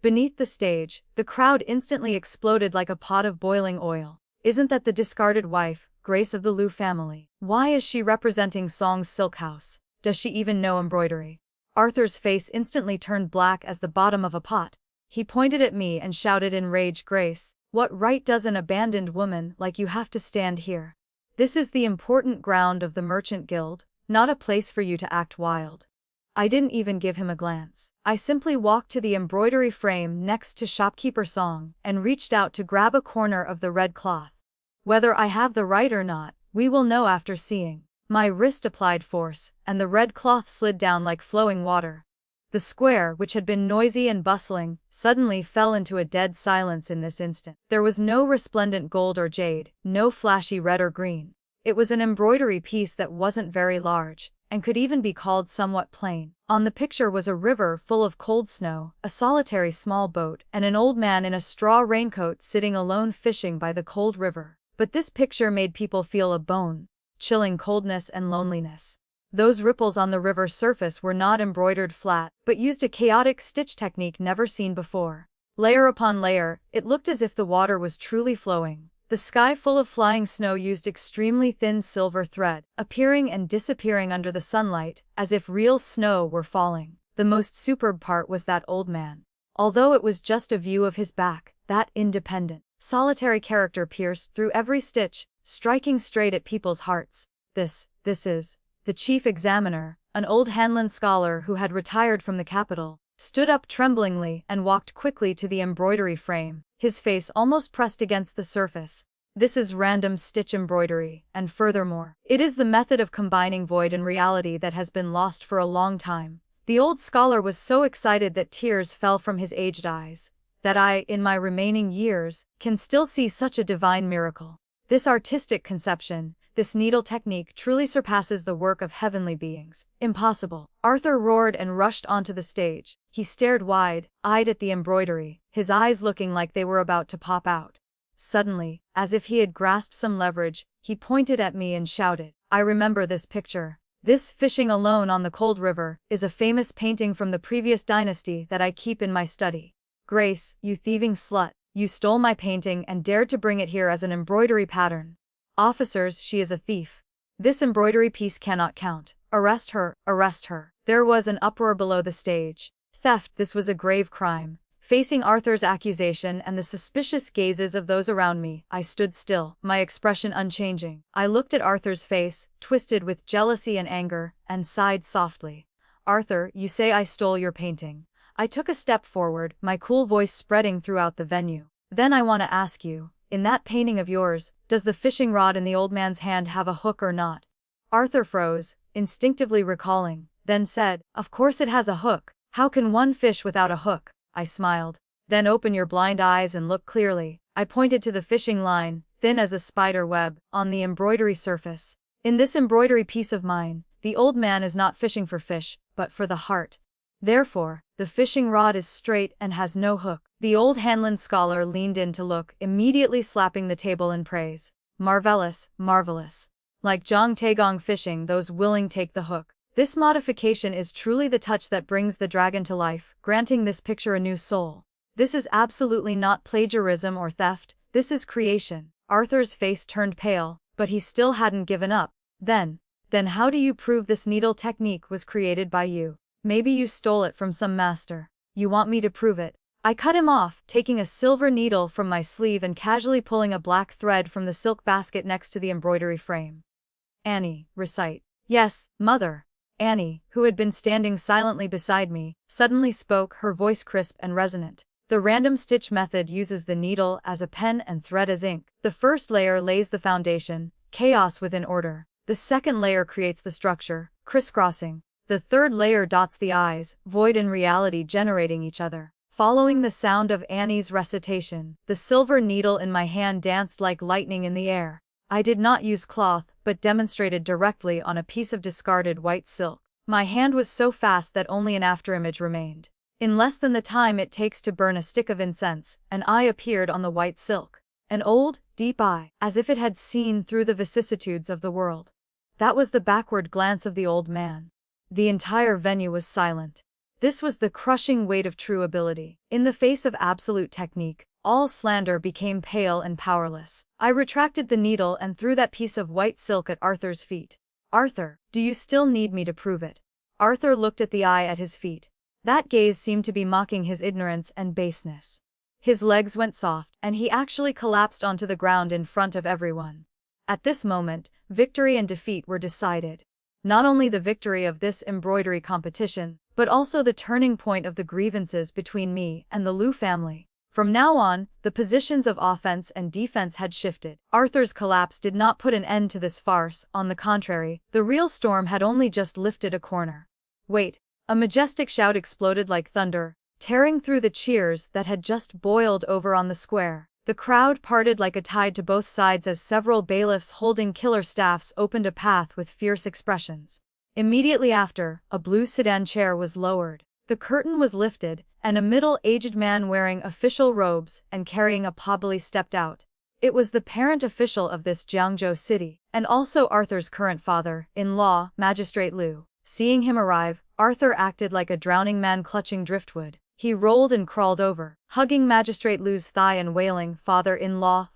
Beneath the stage, the crowd instantly exploded like a pot of boiling oil. Isn't that the discarded wife, Grace of the Liu family? Why is she representing Song's silk house? Does she even know embroidery? Arthur's face instantly turned black as the bottom of a pot. He pointed at me and shouted in rage, Grace, what right does an abandoned woman like you have to stand here? This is the important ground of the Merchant Guild, not a place for you to act wild. I didn't even give him a glance. I simply walked to the embroidery frame next to shopkeeper Song and reached out to grab a corner of the red cloth. Whether I have the right or not, we will know after seeing. My wrist applied force, and the red cloth slid down like flowing water. The square, which had been noisy and bustling, suddenly fell into a dead silence in this instant. There was no resplendent gold or jade, no flashy red or green. It was an embroidery piece that wasn't very large, and could even be called somewhat plain. On the picture was a river full of cold snow, a solitary small boat, and an old man in a straw raincoat sitting alone fishing by the cold river. But this picture made people feel a bone-chilling coldness and loneliness. Those ripples on the river surface were not embroidered flat, but used a chaotic stitch technique never seen before. Layer upon layer, it looked as if the water was truly flowing. The sky full of flying snow used extremely thin silver thread, appearing and disappearing under the sunlight, as if real snow were falling. The most superb part was that old man. Although it was just a view of his back, that independent, solitary character pierced through every stitch, striking straight at people's hearts. This is the chief examiner, an old Hanlon scholar who had retired from the capital, stood up tremblingly and walked quickly to the embroidery frame, his face almost pressed against the surface. This is random stitch embroidery, and furthermore, it is the method of combining void and reality that has been lost for a long time. The old scholar was so excited that tears fell from his aged eyes. That I, in my remaining years, can still see such a divine miracle. This artistic conception, this needle technique truly surpasses the work of heavenly beings. Impossible. Arthur roared and rushed onto the stage. He stared wide-eyed at the embroidery, his eyes looking like they were about to pop out. Suddenly, as if he had grasped some leverage, he pointed at me and shouted, I remember this picture. This fishing alone on the cold river is a famous painting from the previous dynasty that I keep in my study. Grace, you thieving slut, you stole my painting and dared to bring it here as an embroidery pattern. Officers, she is a thief. This embroidery piece cannot count. Arrest her, arrest her. There was an uproar below the stage. Theft, this was a grave crime. Facing Arthur's accusation and the suspicious gazes of those around me, I stood still, my expression unchanging. I looked at Arthur's face, twisted with jealousy and anger, and sighed softly. Arthur, you say I stole your painting. I took a step forward, my cool voice spreading throughout the venue. Then I want to ask you, in that painting of yours, does the fishing rod in the old man's hand have a hook or not? Arthur froze, instinctively recalling, then said, Of course it has a hook. How can one fish without a hook? I smiled. Then open your blind eyes and look clearly. I pointed to the fishing line, thin as a spider web, on the embroidery surface. In this embroidery piece of mine, the old man is not fishing for fish, but for the heart. Therefore, the fishing rod is straight and has no hook. The old Hanlon scholar leaned in to look, immediately slapping the table in praise. Marvelous, marvelous. Like Zhang Taegong fishing, those willing take the hook. This modification is truly the touch that brings the dragon to life, granting this picture a new soul. This is absolutely not plagiarism or theft, this is creation. Arthur's face turned pale, but he still hadn't given up. Then how do you prove this needle technique was created by you? Maybe you stole it from some master. You want me to prove it? I cut him off, taking a silver needle from my sleeve and casually pulling a black thread from the silk basket next to the embroidery frame. Annie, recite. Yes, mother. Annie, who had been standing silently beside me, suddenly spoke, her voice crisp and resonant. The random stitch method uses the needle as a pen and thread as ink. The first layer lays the foundation, chaos within order. The second layer creates the structure, crisscrossing. The third layer dots the eyes, void and reality generating each other. Following the sound of Annie's recitation, the silver needle in my hand danced like lightning in the air. I did not use cloth, but demonstrated directly on a piece of discarded white silk. My hand was so fast that only an afterimage remained. In less than the time it takes to burn a stick of incense, an eye appeared on the white silk. An old, deep eye, as if it had seen through the vicissitudes of the world. That was the backward glance of the old man. The entire venue was silent. This was the crushing weight of true ability. In the face of absolute technique, all slander became pale and powerless. I retracted the needle and threw that piece of white silk at Arthur's feet. Arthur, do you still need me to prove it? Arthur looked at the eye at his feet. That gaze seemed to be mocking his ignorance and baseness. His legs went soft, and he actually collapsed onto the ground in front of everyone. At this moment, victory and defeat were decided. Not only the victory of this embroidery competition, but also the turning point of the grievances between me and the Liu family. From now on, the positions of offense and defense had shifted. Arthur's collapse did not put an end to this farce, on the contrary, the real storm had only just lifted a corner. Wait! A majestic shout exploded like thunder, tearing through the cheers that had just boiled over on the square. The crowd parted like a tide to both sides as several bailiffs holding killer staffs opened a path with fierce expressions. Immediately after, a blue sedan chair was lowered. The curtain was lifted, and a middle-aged man wearing official robes and carrying a pobily stepped out. It was the parent official of this Jiangzhou city, and also Arthur's current father-in-law, Magistrate Liu. Seeing him arrive, Arthur acted like a drowning man clutching driftwood. He rolled and crawled over, hugging Magistrate Liu's thigh and wailing, "Father-in-law,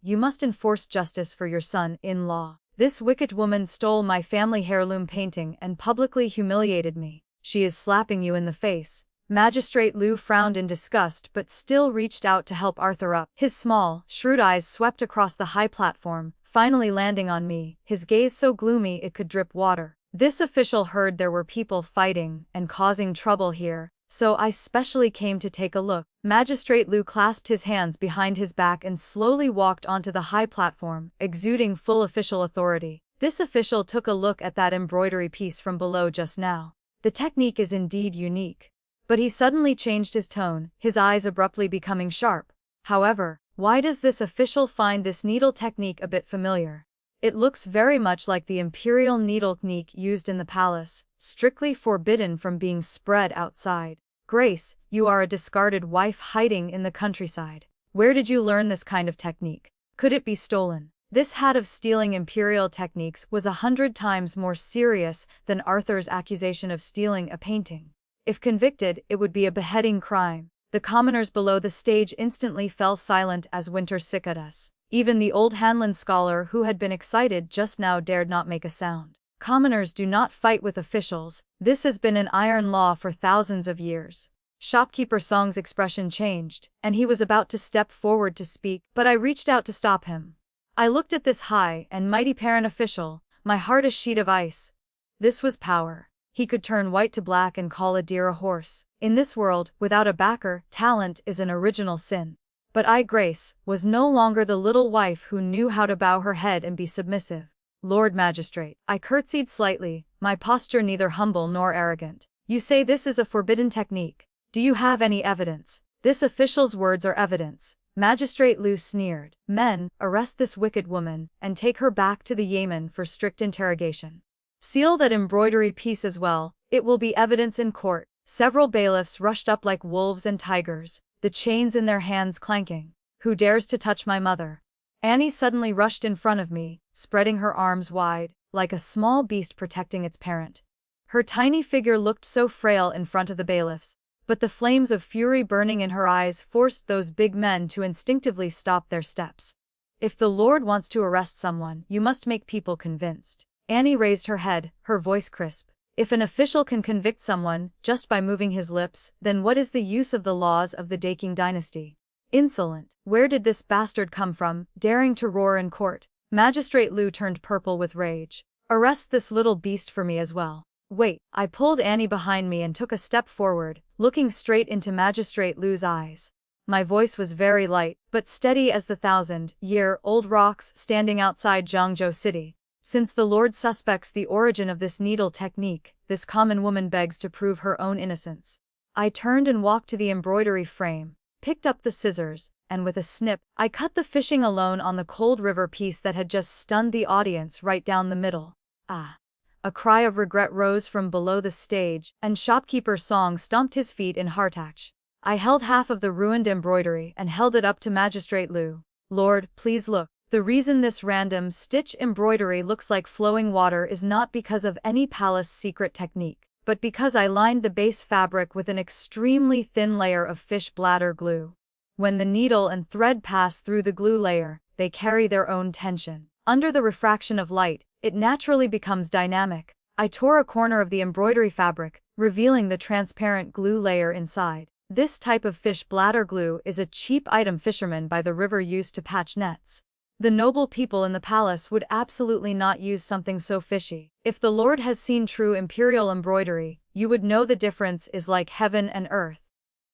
you must enforce justice for your son-in-law. This wicked woman stole my family heirloom painting and publicly humiliated me. She is slapping you in the face." Magistrate Liu frowned in disgust but still reached out to help Arthur up. His small, shrewd eyes swept across the high platform, finally landing on me, his gaze so gloomy it could drip water. This official heard there were people fighting and causing trouble here, so I specially came to take a look. Magistrate Liu clasped his hands behind his back and slowly walked onto the high platform, exuding full official authority. This official took a look at that embroidery piece from below just now. The technique is indeed unique. But he suddenly changed his tone, his eyes abruptly becoming sharp. However, why does this official find this needle technique a bit familiar? It looks very much like the imperial needle technique used in the palace, strictly forbidden from being spread outside. Grace, you are a discarded wife hiding in the countryside. Where did you learn this kind of technique? Could it be stolen? This hat of stealing imperial techniques was 100 times more serious than Arthur's accusation of stealing a painting. If convicted, it would be a beheading crime. The commoners below the stage instantly fell silent as winter sickened us. Even the old Hanlon scholar who had been excited just now dared not make a sound. Commoners do not fight with officials. This has been an iron law for thousands of years. Shopkeeper Song's expression changed, and he was about to step forward to speak, but I reached out to stop him. I looked at this high and mighty parent official, my heart a sheet of ice. This was power. He could turn white to black and call a deer a horse. In this world, without a backer, talent is an original sin. But I, Grace, was no longer the little wife who knew how to bow her head and be submissive. Lord Magistrate, I curtsied slightly, my posture neither humble nor arrogant. You say this is a forbidden technique. Do you have any evidence? This official's words are evidence. Magistrate Liu sneered. Men, arrest this wicked woman, and take her back to the Yamen for strict interrogation. Seal that embroidery piece as well, it will be evidence in court. Several bailiffs rushed up like wolves and tigers, the chains in their hands clanking. Who dares to touch my mother? Annie suddenly rushed in front of me, spreading her arms wide, like a small beast protecting its parent. Her tiny figure looked so frail in front of the bailiffs, but the flames of fury burning in her eyes forced those big men to instinctively stop their steps. If the Lord wants to arrest someone, you must make people convinced. Annie raised her head, her voice crisp. If an official can convict someone just by moving his lips, then what is the use of the laws of the Daking dynasty? Insolent. Where did this bastard come from, daring to roar in court? Magistrate Liu turned purple with rage. Arrest this little beast for me as well. Wait. I pulled Annie behind me and took a step forward, looking straight into Magistrate Liu's eyes. My voice was very light, but steady as the 1,000-year-old rocks standing outside Jiangzhou city. Since the Lord suspects the origin of this needle technique, this common woman begs to prove her own innocence. I turned and walked to the embroidery frame, picked up the scissors, and with a snip, I cut the fishing alone on the cold river piece that had just stunned the audience right down the middle. Ah! A cry of regret rose from below the stage, and Shopkeeper Song stomped his feet in heartache. I held half of the ruined embroidery and held it up to Magistrate Liu. Lord, please look. The reason this random stitch embroidery looks like flowing water is not because of any palace secret technique, but because I lined the base fabric with an extremely thin layer of fish bladder glue. When the needle and thread pass through the glue layer, they carry their own tension. Under the refraction of light, it naturally becomes dynamic. I tore a corner of the embroidery fabric, revealing the transparent glue layer inside. This type of fish bladder glue is a cheap item fishermen by the river used to patch nets. The noble people in the palace would absolutely not use something so fishy. If the Lord has seen true imperial embroidery, you would know the difference is like heaven and earth.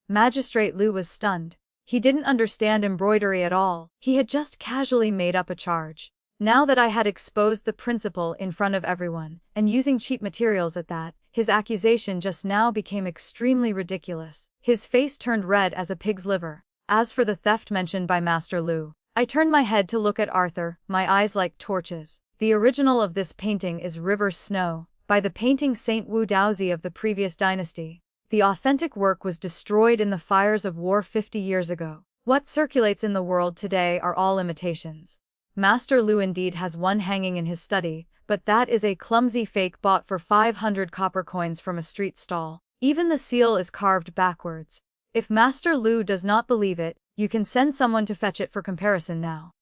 Magistrate Lu was stunned. He didn't understand embroidery at all. He had just casually made up a charge. Now that I had exposed the principle in front of everyone, and using cheap materials at that, his accusation just now became extremely ridiculous. His face turned red as a pig's liver. As for the theft mentioned by Master Lu, I turned my head to look at Arthur, my eyes like torches. The original of this painting is River Snow, by the painting Saint Wu Daozi of the previous dynasty. The authentic work was destroyed in the fires of war 50 years ago. What circulates in the world today are all imitations. Master Lu indeed has one hanging in his study, but that is a clumsy fake bought for 500 copper coins from a street stall. Even the seal is carved backwards. If Master Lu does not believe it, you can send someone to fetch it for comparison now.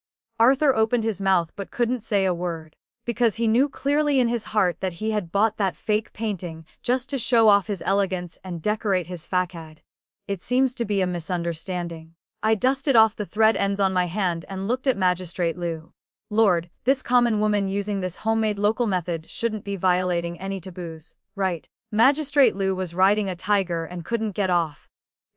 Arthur opened his mouth but couldn't say a word, because he knew clearly in his heart that he had bought that fake painting just to show off his elegance and decorate his facade. It seems to be a misunderstanding. I dusted off the thread ends on my hand and looked at Magistrate Lu. Lord, this common woman using this homemade local method shouldn't be violating any taboos, right? Magistrate Lu was riding a tiger and couldn't get off.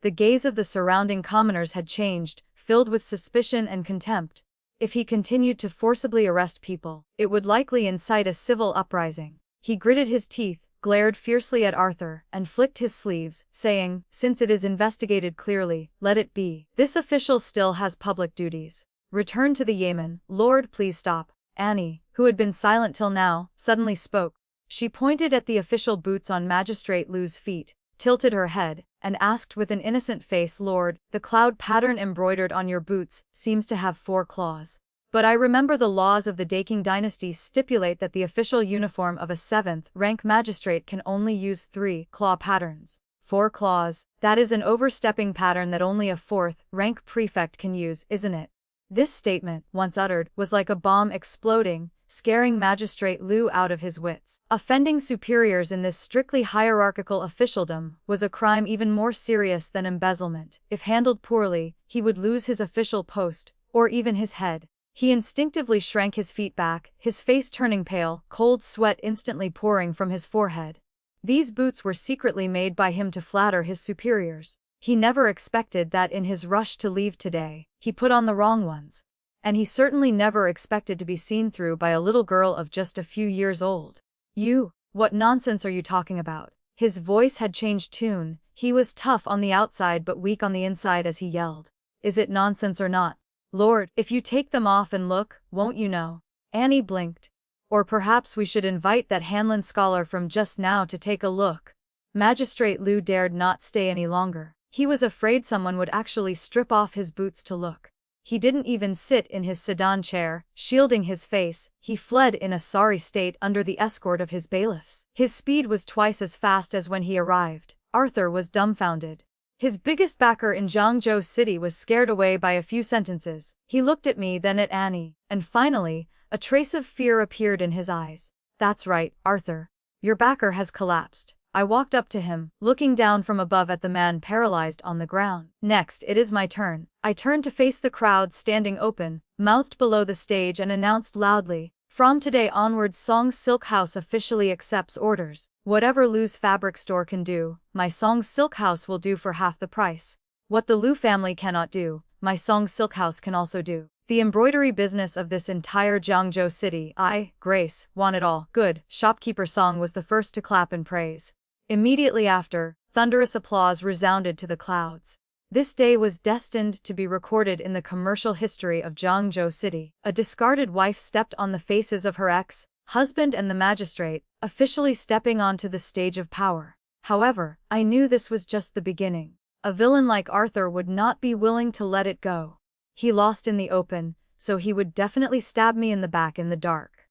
The gaze of the surrounding commoners had changed, filled with suspicion and contempt. If he continued to forcibly arrest people, it would likely incite a civil uprising. He gritted his teeth, glared fiercely at Arthur, and flicked his sleeves, saying, "Since it is investigated clearly, let it be. This official still has public duties. Return to the Yemen." "Lord, please stop." Annie, who had been silent till now, suddenly spoke. She pointed at the official boots on Magistrate Lu's feet, tilted her head, and asked with an innocent face, "Lord, the cloud pattern embroidered on your boots seems to have 4 claws. But I remember the laws of the Daking dynasty stipulate that the official uniform of a 7th-rank magistrate can only use 3 claw patterns. 4 claws, that is an overstepping pattern that only a 4th-rank prefect can use, isn't it?" This statement, once uttered, was like a bomb exploding, scaring Magistrate Lu out of his wits. Offending superiors in this strictly hierarchical officialdom was a crime even more serious than embezzlement. If handled poorly, he would lose his official post, or even his head. He instinctively shrank his feet back, his face turning pale, cold sweat instantly pouring from his forehead. These boots were secretly made by him to flatter his superiors. He never expected that in his rush to leave today, he put on the wrong ones. And he certainly never expected to be seen through by a little girl of just a few years old. "You, what nonsense are you talking about?" His voice had changed tune, he was tough on the outside but weak on the inside as he yelled. "Is it nonsense or not? Lord, if you take them off and look, won't you know?" Annie blinked. "Or perhaps we should invite that Hanlon scholar from just now to take a look." Magistrate Lu dared not stay any longer. He was afraid someone would actually strip off his boots to look. He didn't even sit in his sedan chair, shielding his face. He fled in a sorry state under the escort of his bailiffs. His speed was twice as fast as when he arrived. Arthur was dumbfounded. His biggest backer in Xianxia City was scared away by a few sentences. He looked at me, then at Annie, and finally, a trace of fear appeared in his eyes. "That's right, Arthur. Your backer has collapsed." I walked up to him, looking down from above at the man paralyzed on the ground. "Next, it is my turn." I turned to face the crowd standing open, mouthed below the stage, and announced loudly, "From today onwards, Song's Silk House officially accepts orders. Whatever Lu's fabric store can do, my Song's Silk House will do for half the price. What the Lu family cannot do, my Song's Silk House can also do. The embroidery business of this entire Xianxia City, I, Grace, want it all." Good. Shopkeeper Song was the first to clap in praise. Immediately after, thunderous applause resounded to the clouds. This day was destined to be recorded in the commercial history of Xianxia City. A discarded wife stepped on the faces of her ex-husband and the magistrate, officially stepping onto the stage of power. However, I knew this was just the beginning. A villain like Arthur would not be willing to let it go. He lost in the open, so he would definitely stab me in the back in the dark.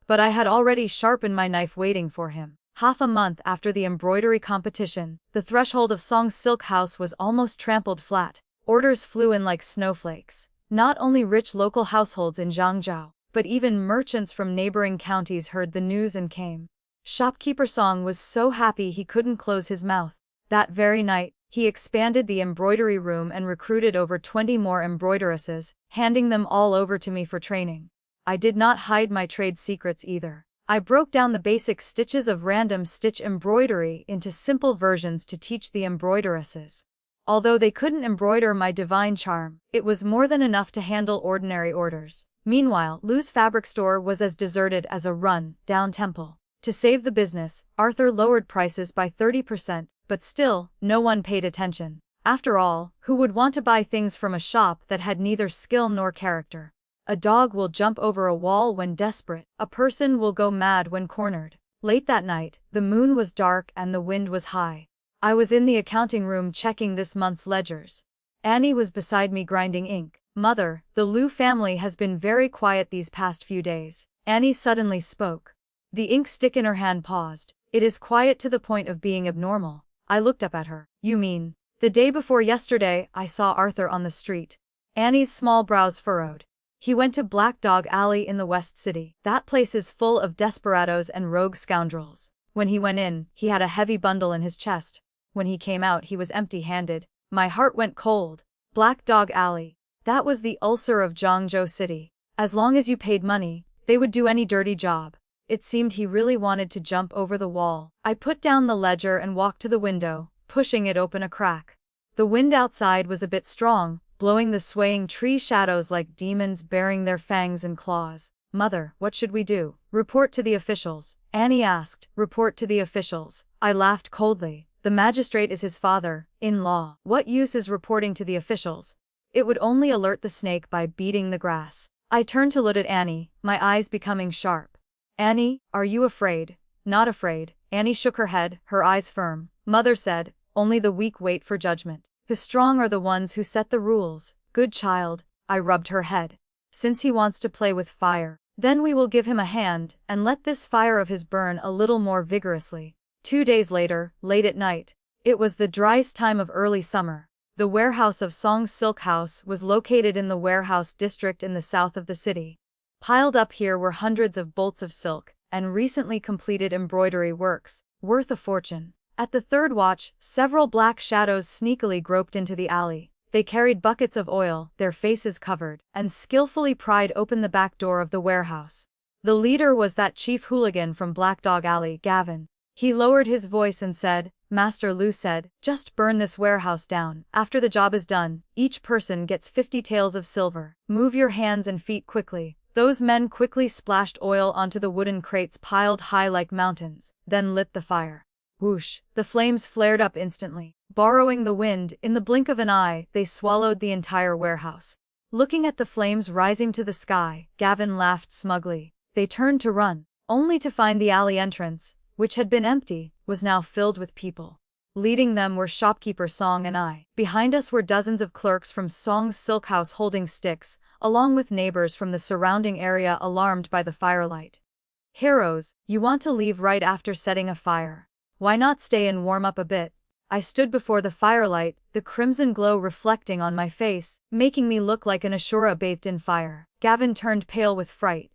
But I had already sharpened my knife waiting for him. Half a month after the embroidery competition, the threshold of Song's silk house was almost trampled flat. Orders flew in like snowflakes. Not only rich local households in Zhangzhou, but even merchants from neighboring counties heard the news and came. Shopkeeper Song was so happy he couldn't close his mouth. That very night, he expanded the embroidery room and recruited over 20 more embroideresses, handing them all over to me for training. I did not hide my trade secrets either. I broke down the basic stitches of random stitch embroidery into simple versions to teach the embroideresses. Although they couldn't embroider my divine charm, it was more than enough to handle ordinary orders. Meanwhile, Lu's fabric store was as deserted as a run-down temple. To save the business, Arthur lowered prices by 30%, but still, no one paid attention. After all, who would want to buy things from a shop that had neither skill nor character? A dog will jump over a wall when desperate. A person will go mad when cornered. Late that night, the moon was dark and the wind was high. I was in the accounting room checking this month's ledgers. Annie was beside me grinding ink. "Mother, the Lu family has been very quiet these past few days." Annie suddenly spoke. The ink stick in her hand paused. "It is quiet to the point of being abnormal." I looked up at her. "You mean, the day before yesterday, I saw Arthur on the street." Annie's small brows furrowed. "He went to Black Dog Alley in the West City. That place is full of desperados and rogue scoundrels. When he went in, he had a heavy bundle in his chest. When he came out, he was empty-handed." My heart went cold. Black Dog Alley. That was the ulcer of Zhangzhou City. As long as you paid money, they would do any dirty job. It seemed he really wanted to jump over the wall. I put down the ledger and walked to the window, pushing it open a crack. The wind outside was a bit strong, blowing the swaying tree shadows like demons baring their fangs and claws. "Mother, what should we do?" "Report to the officials," Annie asked. "Report to the officials." I laughed coldly. The magistrate is his father-in-law. What use is reporting to the officials? It would only alert the snake by beating the grass. I turned to look at Annie, my eyes becoming sharp. "Annie, are you afraid?" "Not afraid." Annie shook her head, her eyes firm. "Mother said, only the weak wait for judgment. The strong are the ones who set the rules." "Good child." I rubbed her head. "Since he wants to play with fire, then we will give him a hand, and let this fire of his burn a little more vigorously." 2 days later, late at night. It was the driest time of early summer. The warehouse of Song's silk house was located in the warehouse district in the south of the city. Piled up here were hundreds of bolts of silk, and recently completed embroidery works, worth a fortune. At the third watch, several black shadows sneakily groped into the alley. They carried buckets of oil, their faces covered, and skillfully pried open the back door of the warehouse. The leader was that chief hooligan from Black Dog Alley, Gavin. He lowered his voice and said, "Master Lu said, just burn this warehouse down. After the job is done, each person gets 50 taels of silver. Move your hands and feet quickly." Those men quickly splashed oil onto the wooden crates piled high like mountains, then lit the fire. Whoosh! The flames flared up instantly. Borrowing the wind, in the blink of an eye, they swallowed the entire warehouse. Looking at the flames rising to the sky, Gavin laughed smugly. They turned to run, only to find the alley entrance, which had been empty, was now filled with people. Leading them were shopkeeper Song and I. Behind us were dozens of clerks from Song's silk house holding sticks, along with neighbors from the surrounding area alarmed by the firelight. "Heroes, you want to leave right after setting a fire. Why not stay and warm up a bit?" I stood before the firelight, the crimson glow reflecting on my face, making me look like an Ashura bathed in fire. Gavin turned pale with fright.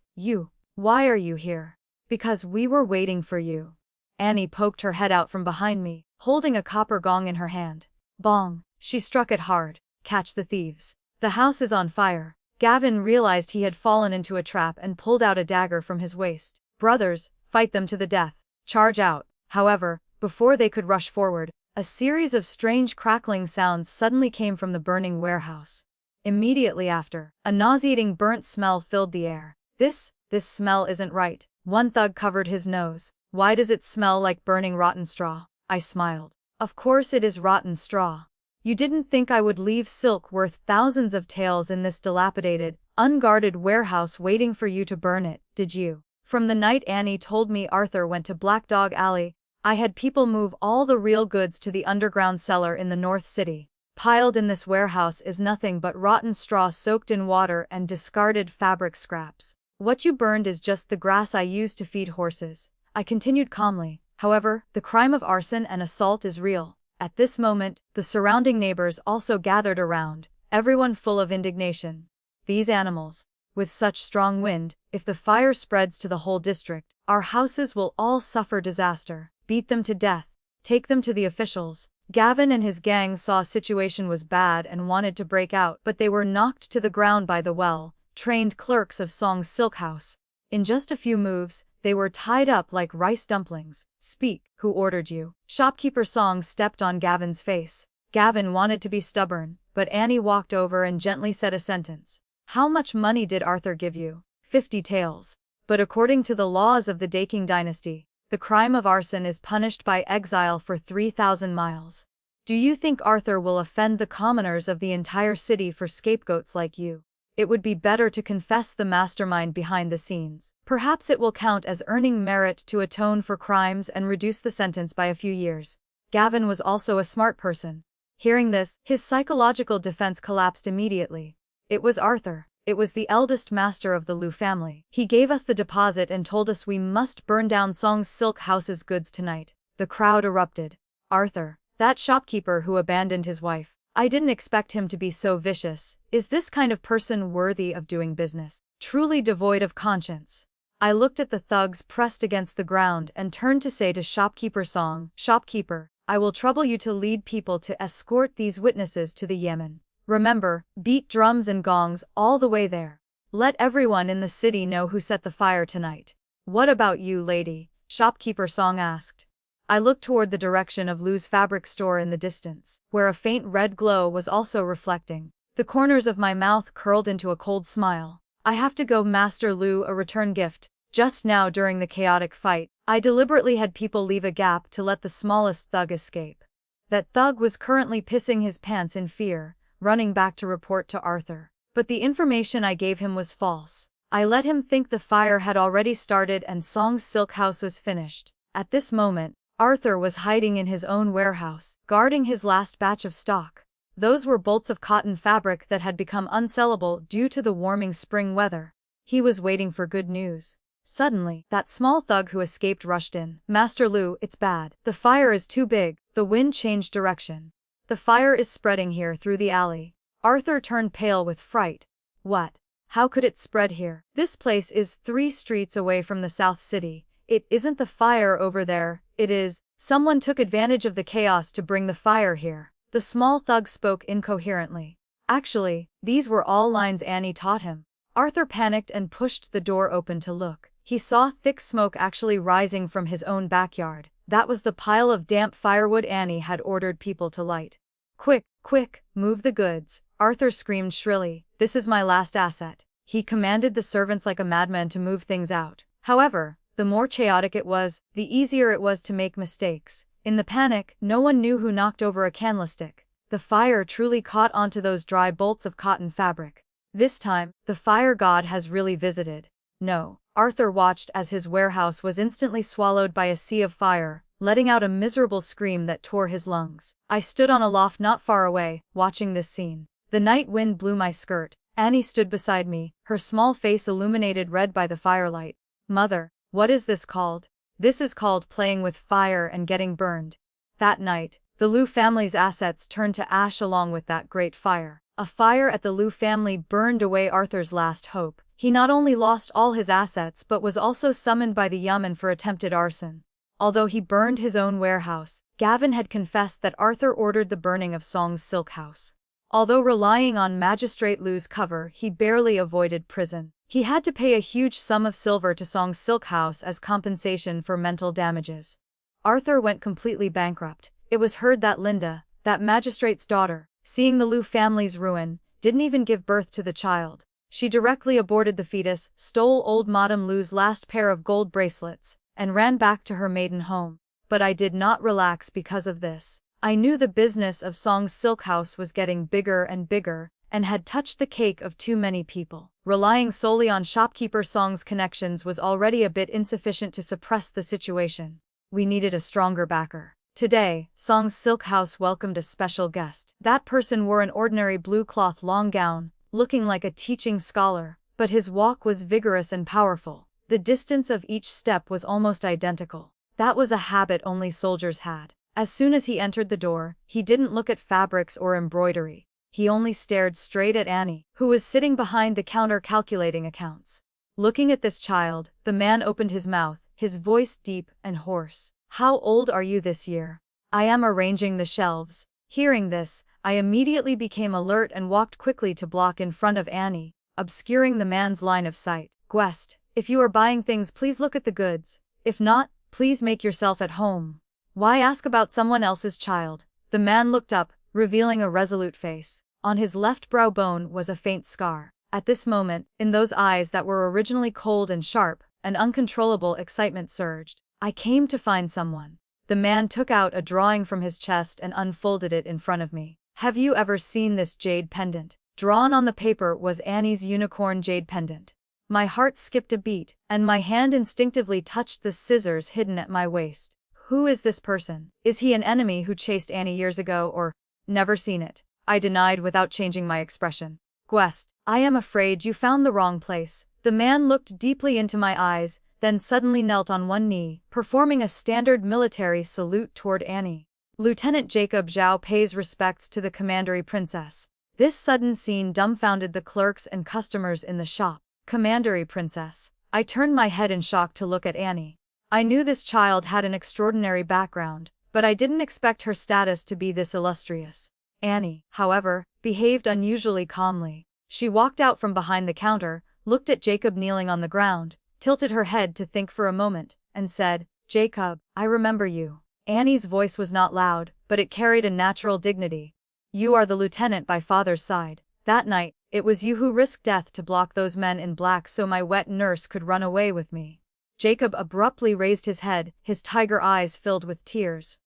Why are you here?" "Because we were waiting for you." Annie poked her head out from behind me, holding a copper gong in her hand. Bong! She struck it hard. "Catch the thieves. The house is on fire." Gavin realized he had fallen into a trap and pulled out a dagger from his waist. "Brothers, fight them to the death. Charge out." However, before they could rush forward, a series of strange crackling sounds suddenly came from the burning warehouse. Immediately after, a nauseating burnt smell filled the air. This smell isn't right." One thug covered his nose. "Why does it smell like burning rotten straw?" I smiled. "Of course it is rotten straw. You didn't think I would leave silk worth thousands of taels in this dilapidated, unguarded warehouse waiting for you to burn it, did you?" From the night Annie told me Arthur went to Black Dog Alley, I had people move all the real goods to the underground cellar in the North City. Piled in this warehouse is nothing but rotten straw soaked in water and discarded fabric scraps. What you burned is just the grass I used to feed horses, I continued calmly. However, the crime of arson and assault is real. At this moment, the surrounding neighbors also gathered around, everyone full of indignation. These animals, with such strong wind, if the fire spreads to the whole district, our houses will all suffer disaster. Beat them to death. Take them to the officials. Gavin and his gang saw situation was bad and wanted to break out, but they were knocked to the ground by the well-trained clerks of Song's Silk House. In just a few moves, they were tied up like rice dumplings. Speak, who ordered you? Shopkeeper Song stepped on Gavin's face. Gavin wanted to be stubborn, but Annie walked over and gently said a sentence. How much money did Arthur give you? 50 taels. But according to the laws of the Daking dynasty, the crime of arson is punished by exile for 3,000 miles. Do you think Arthur will offend the commoners of the entire city for scapegoats like you? It would be better to confess the mastermind behind the scenes. Perhaps it will count as earning merit to atone for crimes and reduce the sentence by a few years. Gavin was also a smart person. Hearing this, his psychological defense collapsed immediately. It was Arthur. It was the eldest master of the Liu family. He gave us the deposit and told us we must burn down Song's Silk House's goods tonight. The crowd erupted. Arthur, that shopkeeper who abandoned his wife. I didn't expect him to be so vicious. Is this kind of person worthy of doing business? Truly devoid of conscience. I looked at the thugs pressed against the ground and turned to say to Shopkeeper Song, Shopkeeper, I will trouble you to lead people to escort these witnesses to the Yemen. Remember, beat drums and gongs all the way there. Let everyone in the city know who set the fire tonight. What about you, lady? Shopkeeper Song asked. I looked toward the direction of Lu's fabric store in the distance, where a faint red glow was also reflecting. The corners of my mouth curled into a cold smile. I have to go Master Lu a return gift. Just now during the chaotic fight, I deliberately had people leave a gap to let the smallest thug escape. That thug was currently pissing his pants in fear, running back to report to Arthur. But the information I gave him was false. I let him think the fire had already started and Song's Silk House was finished. At this moment, Arthur was hiding in his own warehouse, guarding his last batch of stock. Those were bolts of cotton fabric that had become unsellable due to the warming spring weather. He was waiting for good news. Suddenly, that small thug who escaped rushed in. Master Lu, it's bad. The fire is too big. The wind changed direction. The fire is spreading here through the alley. Arthur turned pale with fright. What? How could it spread here? This place is 3 streets away from the South City. It isn't the fire over there, it is. Someone took advantage of the chaos to bring the fire here. The small thug spoke incoherently. Actually, these were all lines Annie taught him. Arthur panicked and pushed the door open to look. He saw thick smoke actually rising from his own backyard. That was the pile of damp firewood Annie had ordered people to light. Quick, quick, move the goods, Arthur screamed shrilly. This is my last asset. He commanded the servants like a madman to move things out. However, the more chaotic it was, the easier it was to make mistakes. In the panic, no one knew who knocked over a candlestick. The fire truly caught onto those dry bolts of cotton fabric. This time, the fire god has really visited. No. Arthur watched as his warehouse was instantly swallowed by a sea of fire, letting out a miserable scream that tore his lungs. I stood on a loft not far away, watching this scene. The night wind blew my skirt. Annie stood beside me, her small face illuminated red by the firelight. Mother, what is this called? This is called playing with fire and getting burned. That night, the Liu family's assets turned to ash along with that great fire. A fire at the Liu family burned away Arthur's last hope. He not only lost all his assets but was also summoned by the Yemen for attempted arson. Although he burned his own warehouse, Gavin had confessed that Arthur ordered the burning of Song's Silk House. Although relying on Magistrate Lu's cover, he barely avoided prison. He had to pay a huge sum of silver to Song's Silk House as compensation for mental damages. Arthur went completely bankrupt. It was heard that Linda, that magistrate's daughter, seeing the Liu family's ruin, didn't even give birth to the child. She directly aborted the fetus, stole old Madame Lu's last pair of gold bracelets, and ran back to her maiden home. But I did not relax because of this. I knew the business of Song's Silk House was getting bigger and bigger, and had touched the cake of too many people. Relying solely on shopkeeper Song's connections was already a bit insufficient to suppress the situation. We needed a stronger backer. Today, Song's silk house welcomed a special guest. That person wore an ordinary blue cloth long gown, looking like a teaching scholar, but his walk was vigorous and powerful. The distance of each step was almost identical. That was a habit only soldiers had. As soon as he entered the door, he didn't look at fabrics or embroidery. He only stared straight at Annie, who was sitting behind the counter calculating accounts. Looking at this child, the man opened his mouth, his voice deep and hoarse. "How old are you this year?" "I am arranging the shelves." Hearing this, I immediately became alert and walked quickly to block in front of Annie, obscuring the man's line of sight. "Guest, if you are buying things, please look at the goods. If not, please make yourself at home. Why ask about someone else's child?" The man looked up, revealing a resolute face. On his left brow bone was a faint scar. At this moment, in those eyes that were originally cold and sharp, an uncontrollable excitement surged. "I came to find someone." The man took out a drawing from his chest and unfolded it in front of me. "Have you ever seen this jade pendant?" Drawn on the paper was Annie's unicorn jade pendant. My heart skipped a beat, and my hand instinctively touched the scissors hidden at my waist. Who is this person? Is he an enemy who chased Annie years ago or— "Never seen it," I denied without changing my expression. "Guest, I am afraid you found the wrong place." The man looked deeply into my eyes, then suddenly knelt on one knee, performing a standard military salute toward Annie. "Lieutenant Jacob Zhao pays respects to the commandery princess." This sudden scene dumbfounded the clerks and customers in the shop. Commandery princess. I turned my head in shock to look at Annie. I knew this child had an extraordinary background, but I didn't expect her status to be this illustrious. Annie, however, behaved unusually calmly. She walked out from behind the counter, looked at Jacob kneeling on the ground, tilted her head to think for a moment, and said, "Jacob, I remember you." Annie's voice was not loud, but it carried a natural dignity. "You are the lieutenant by father's side. That night, it was you who risked death to block those men in black so my wet nurse could run away with me." Jacob abruptly raised his head, his tiger eyes filled with tears.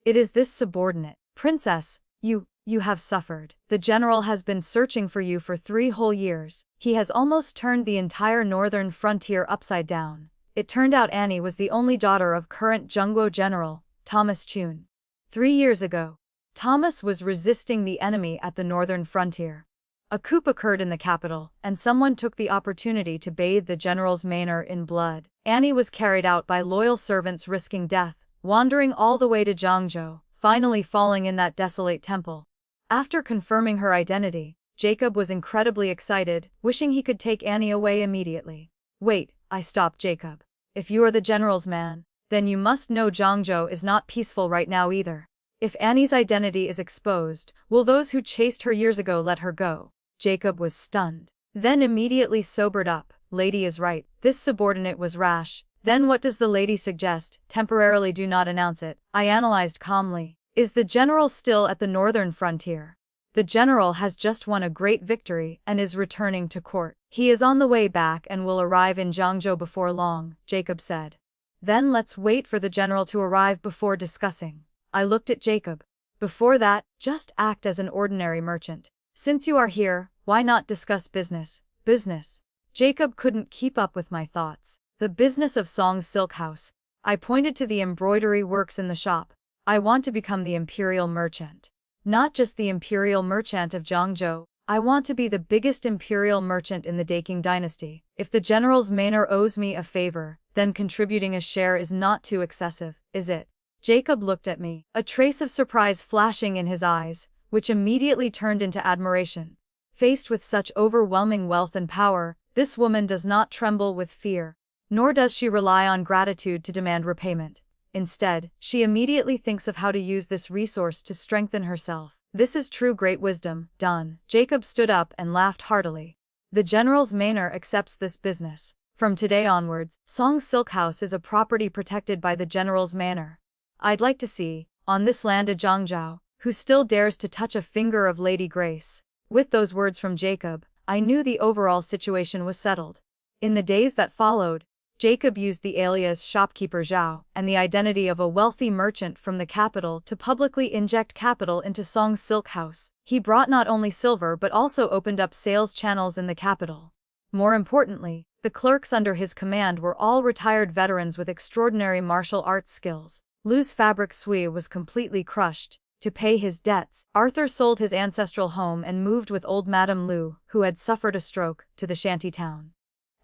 "It is this subordinate. Princess, you have suffered. The general has been searching for you for 3 whole years. He has almost turned the entire northern frontier upside down." It turned out Annie was the only daughter of current Zhongguo general, Thomas Chun. 3 years ago, Thomas was resisting the enemy at the northern frontier. A coup occurred in the capital, and someone took the opportunity to bathe the general's manor in blood. Annie was carried out by loyal servants risking death, wandering all the way to Zhangzhou, finally falling in that desolate temple. After confirming her identity, Jacob was incredibly excited, wishing he could take Annie away immediately. "Wait," I stopped Jacob. "If you are the general's man, then you must know Zhangzhou is not peaceful right now either. If Annie's identity is exposed, will those who chased her years ago let her go?" Jacob was stunned. Then immediately sobered up. "Lady is right. This subordinate was rash. Then what does the lady suggest? Temporarily do not announce it." I analyzed calmly. "Is the general still at the northern frontier?" "The general has just won a great victory and is returning to court. He is on the way back and will arrive in Zhangzhou before long," Jacob said. "Then let's wait for the general to arrive before discussing." I looked at Jacob. "Before that, just act as an ordinary merchant. Since you are here, why not discuss business?" "Business?" Jacob couldn't keep up with my thoughts. "The business of Song's silk house." I pointed to the embroidery works in the shop. "I want to become the imperial merchant. Not just the imperial merchant of Zhangzhou. I want to be the biggest imperial merchant in the Daking dynasty. If the general's manor owes me a favor, then contributing a share is not too excessive, is it?" Jacob looked at me, a trace of surprise flashing in his eyes, which immediately turned into admiration. Faced with such overwhelming wealth and power, this woman does not tremble with fear, nor does she rely on gratitude to demand repayment. Instead, she immediately thinks of how to use this resource to strengthen herself. This is true great wisdom. Done. Jacob stood up and laughed heartily. "The general's manor accepts this business. From today onwards, Song's silk house is a property protected by the general's manor. I'd like to see, on this land a Zhangzhou, who still dares to touch a finger of Lady Grace." With those words from Jacob, I knew the overall situation was settled. In the days that followed, Jacob used the alias shopkeeper Zhao and the identity of a wealthy merchant from the capital to publicly inject capital into Song's silk house. He brought not only silver but also opened up sales channels in the capital. More importantly, the clerks under his command were all retired veterans with extraordinary martial arts skills. Lu's fabric sui was completely crushed. To pay his debts, Arthur sold his ancestral home and moved with old Madame Lu, who had suffered a stroke, to the shanty town.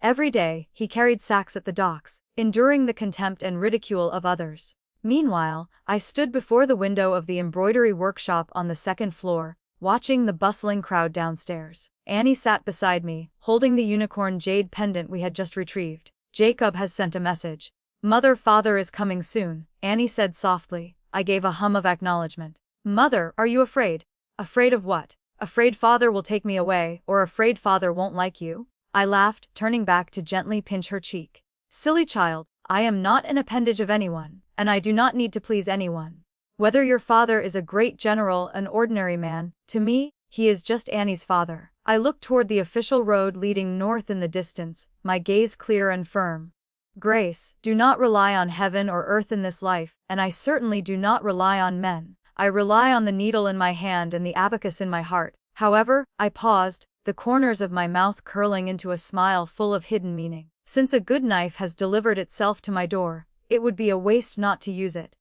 Every day, he carried sacks at the docks, enduring the contempt and ridicule of others. Meanwhile, I stood before the window of the embroidery workshop on the second floor, watching the bustling crowd downstairs. Annie sat beside me, holding the unicorn jade pendant we had just retrieved. Jacob has sent a message. Mother, father is coming soon, Annie said softly. I gave a hum of acknowledgement. Mother, are you afraid? Afraid of what? Afraid father will take me away, or afraid father won't like you? I laughed, turning back to gently pinch her cheek. Silly child, I am not an appendage of anyone, and I do not need to please anyone. Whether your father is a great general, an ordinary man, to me, he is just Annie's father. I looked toward the official road leading north in the distance, my gaze clear and firm. Grace, do not rely on heaven or earth in this life, and I certainly do not rely on men. I rely on the needle in my hand and the abacus in my heart. However, I paused, the corners of my mouth curling into a smile full of hidden meaning. Since a good knife has delivered itself to my door, it would be a waste not to use it.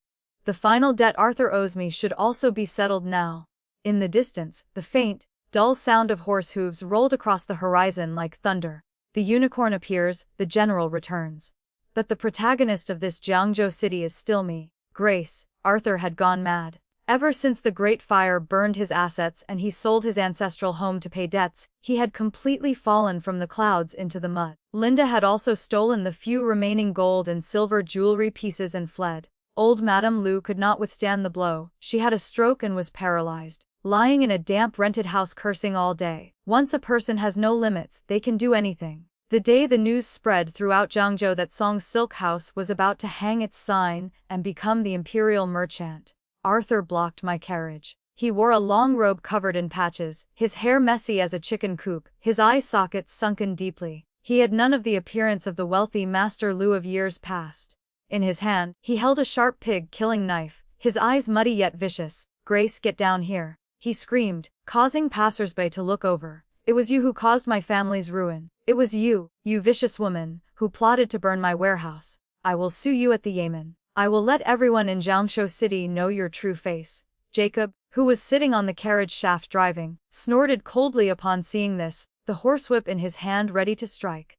The final debt Arthur owes me should also be settled now. In the distance, the faint, dull sound of horse hooves rolled across the horizon like thunder. The unicorn appears, the general returns. But the protagonist of this Xianxia city is still me, Grace. Arthur had gone mad. Ever since the Great Fire burned his assets and he sold his ancestral home to pay debts, he had completely fallen from the clouds into the mud. Linda had also stolen the few remaining gold and silver jewelry pieces and fled. Old Madame Lu could not withstand the blow. She had a stroke and was paralyzed, lying in a damp rented house cursing all day. Once a person has no limits, they can do anything. The day the news spread throughout Xianxia that Song's silk house was about to hang its sign and become the imperial merchant, Arthur blocked my carriage. He wore a long robe covered in patches, his hair messy as a chicken coop, his eye sockets sunken deeply. He had none of the appearance of the wealthy Master Lu of years past. In his hand, he held a sharp pig-killing knife, his eyes muddy yet vicious. Grace, get down here, he screamed, causing passersby to look over. It was you who caused my family's ruin. It was you, you vicious woman, who plotted to burn my warehouse. I will sue you at the Yamen. I will let everyone in Xianxia City know your true face. Jacob, who was sitting on the carriage shaft driving, snorted coldly upon seeing this, the horsewhip in his hand ready to strike.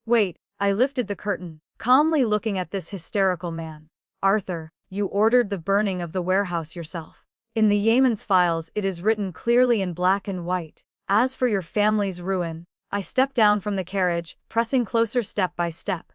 Wait, I lifted the curtain, calmly looking at this hysterical man. Arthur, you ordered the burning of the warehouse yourself. In the Yemen's files it is written clearly in black and white. As for your family's ruin, I stepped down from the carriage, pressing closer step by step.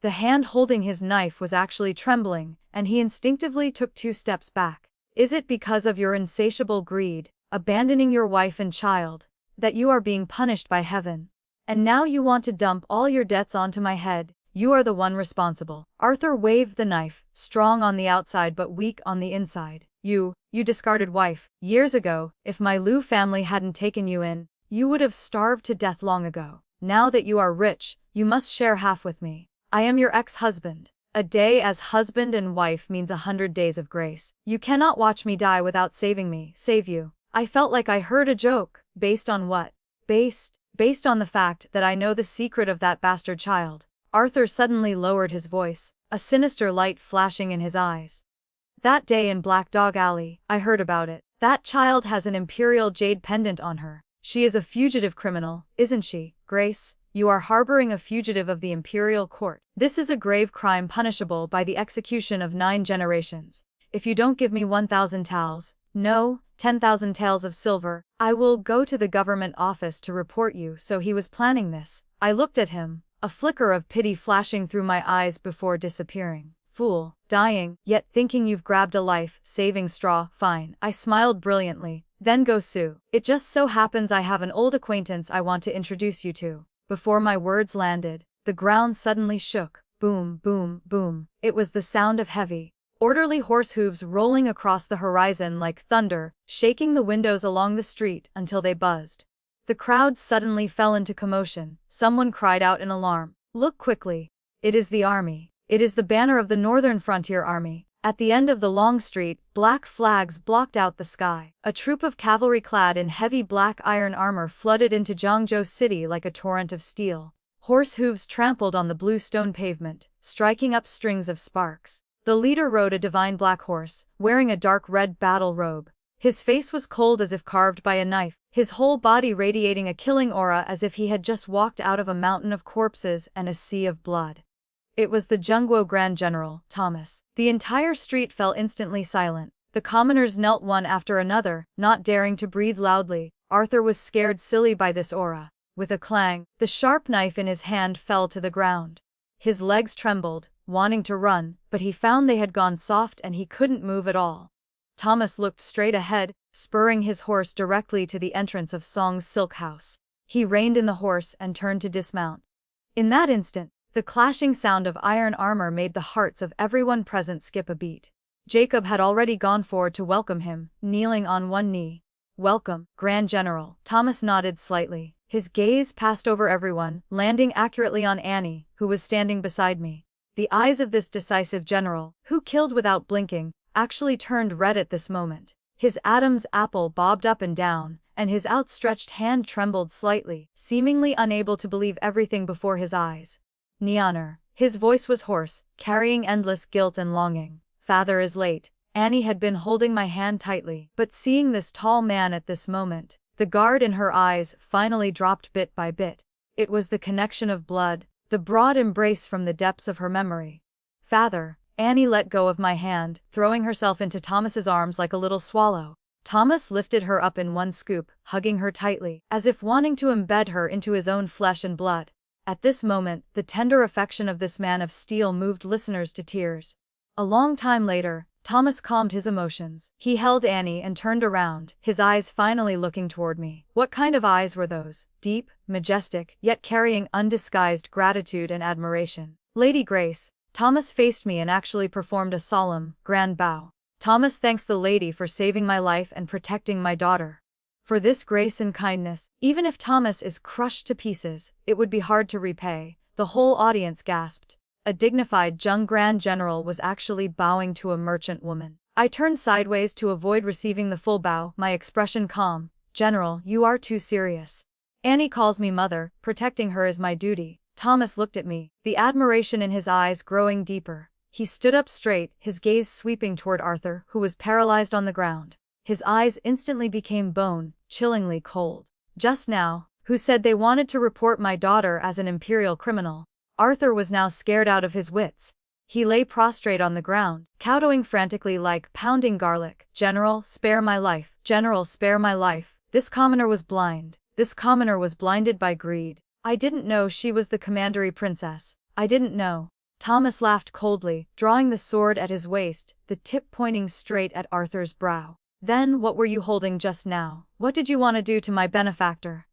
The hand holding his knife was actually trembling, and he instinctively took 2 steps back. Is it because of your insatiable greed, abandoning your wife and child, that you are being punished by heaven? And now you want to dump all your debts onto my head? You are the one responsible. Arthur waved the knife, strong on the outside but weak on the inside. You discarded wife. Years ago, if my Lu family hadn't taken you in, you would have starved to death long ago. Now that you are rich, you must share half with me. I am your ex-husband. A day as husband and wife means 100 days of grace. You cannot watch me die without saving me. Save you. I felt like I heard a joke. Based on what? Based on the fact that I know the secret of that bastard child. Arthur suddenly lowered his voice, a sinister light flashing in his eyes. That day in Black Dog Alley, I heard about it. That child has an imperial jade pendant on her. She is a fugitive criminal, isn't she, Grace? You are harboring a fugitive of the imperial court. This is a grave crime punishable by the execution of 9 generations. If you don't give me 1,000 taels, no, 10,000 taels of silver, I will go to the government office to report you. So he was planning this. I looked at him, a flicker of pity flashing through my eyes before disappearing. Fool, dying, yet thinking you've grabbed a life-saving straw. Fine, I smiled brilliantly. Then go sue. It just so happens I have an old acquaintance I want to introduce you to. Before my words landed, the ground suddenly shook. Boom, boom, boom. It was the sound of heavy, orderly horse hooves rolling across the horizon like thunder, shaking the windows along the street until they buzzed. The crowd suddenly fell into commotion. Someone cried out in alarm. Look quickly. It is the army. It is the banner of the Northern Frontier Army. At the end of the long street, black flags blocked out the sky. A troop of cavalry clad in heavy black iron armor flooded into Xianxia City like a torrent of steel. Horse hooves trampled on the blue stone pavement, striking up strings of sparks. The leader rode a divine black horse, wearing a dark red battle robe. His face was cold as if carved by a knife, his whole body radiating a killing aura as if he had just walked out of a mountain of corpses and a sea of blood. It was the Zhengguo Grand General, Thomas. The entire street fell instantly silent. The commoners knelt one after another, not daring to breathe loudly. Arthur was scared silly by this aura. With a clang, the sharp knife in his hand fell to the ground. His legs trembled, wanting to run, but he found they had gone soft and he couldn't move at all. Thomas looked straight ahead, spurring his horse directly to the entrance of Song's silk house. He reined in the horse and turned to dismount. In that instant, the clashing sound of iron armor made the hearts of everyone present skip a beat. Jacob had already gone forward to welcome him, kneeling on one knee. "Welcome, Grand General." Thomas nodded slightly. His gaze passed over everyone, landing accurately on Annie, who was standing beside me. The eyes of this decisive general, who killed without blinking, actually turned red at this moment. His Adam's apple bobbed up and down, and his outstretched hand trembled slightly, seemingly unable to believe everything before his eyes. "Nianer." His voice was hoarse, carrying endless guilt and longing. "Father is late." Annie had been holding my hand tightly, but seeing this tall man at this moment, the guard in her eyes finally dropped bit by bit. It was the connection of blood, the broad embrace from the depths of her memory. "Father." Annie let go of my hand, throwing herself into Thomas's arms like a little swallow. Thomas lifted her up in one scoop, hugging her tightly, as if wanting to embed her into his own flesh and blood. At this moment, the tender affection of this man of steel moved listeners to tears. A long time later, Thomas calmed his emotions. He held Annie and turned around, his eyes finally looking toward me. What kind of eyes were those? Deep, majestic, yet carrying undisguised gratitude and admiration. "Lady Grace." Thomas faced me and actually performed a solemn, grand bow. "Thomas thanks the lady for saving my life and protecting my daughter." For this grace and kindness, even if Thomas is crushed to pieces, it would be hard to repay. The whole audience gasped. A dignified Zheng Grand General was actually bowing to a merchant woman. I turned sideways to avoid receiving the full bow, my expression calm. "General, you are too serious. Annie calls me mother, protecting her is my duty." Thomas looked at me, the admiration in his eyes growing deeper. He stood up straight, his gaze sweeping toward Arthur, who was paralyzed on the ground. His eyes instantly became bone, chillingly cold. "Just now, who said they wanted to report my daughter as an imperial criminal?" Arthur was now scared out of his wits. He lay prostrate on the ground, kowtowing frantically like pounding garlic. "General, spare my life. General, spare my life." This commoner was blind. This commoner was blinded by greed. "I didn't know she was the commandery princess. I didn't know." Thomas laughed coldly, drawing the sword at his waist, the tip pointing straight at Arthur's brow. "Then what were you holding just now? What did you want to do to my benefactor?"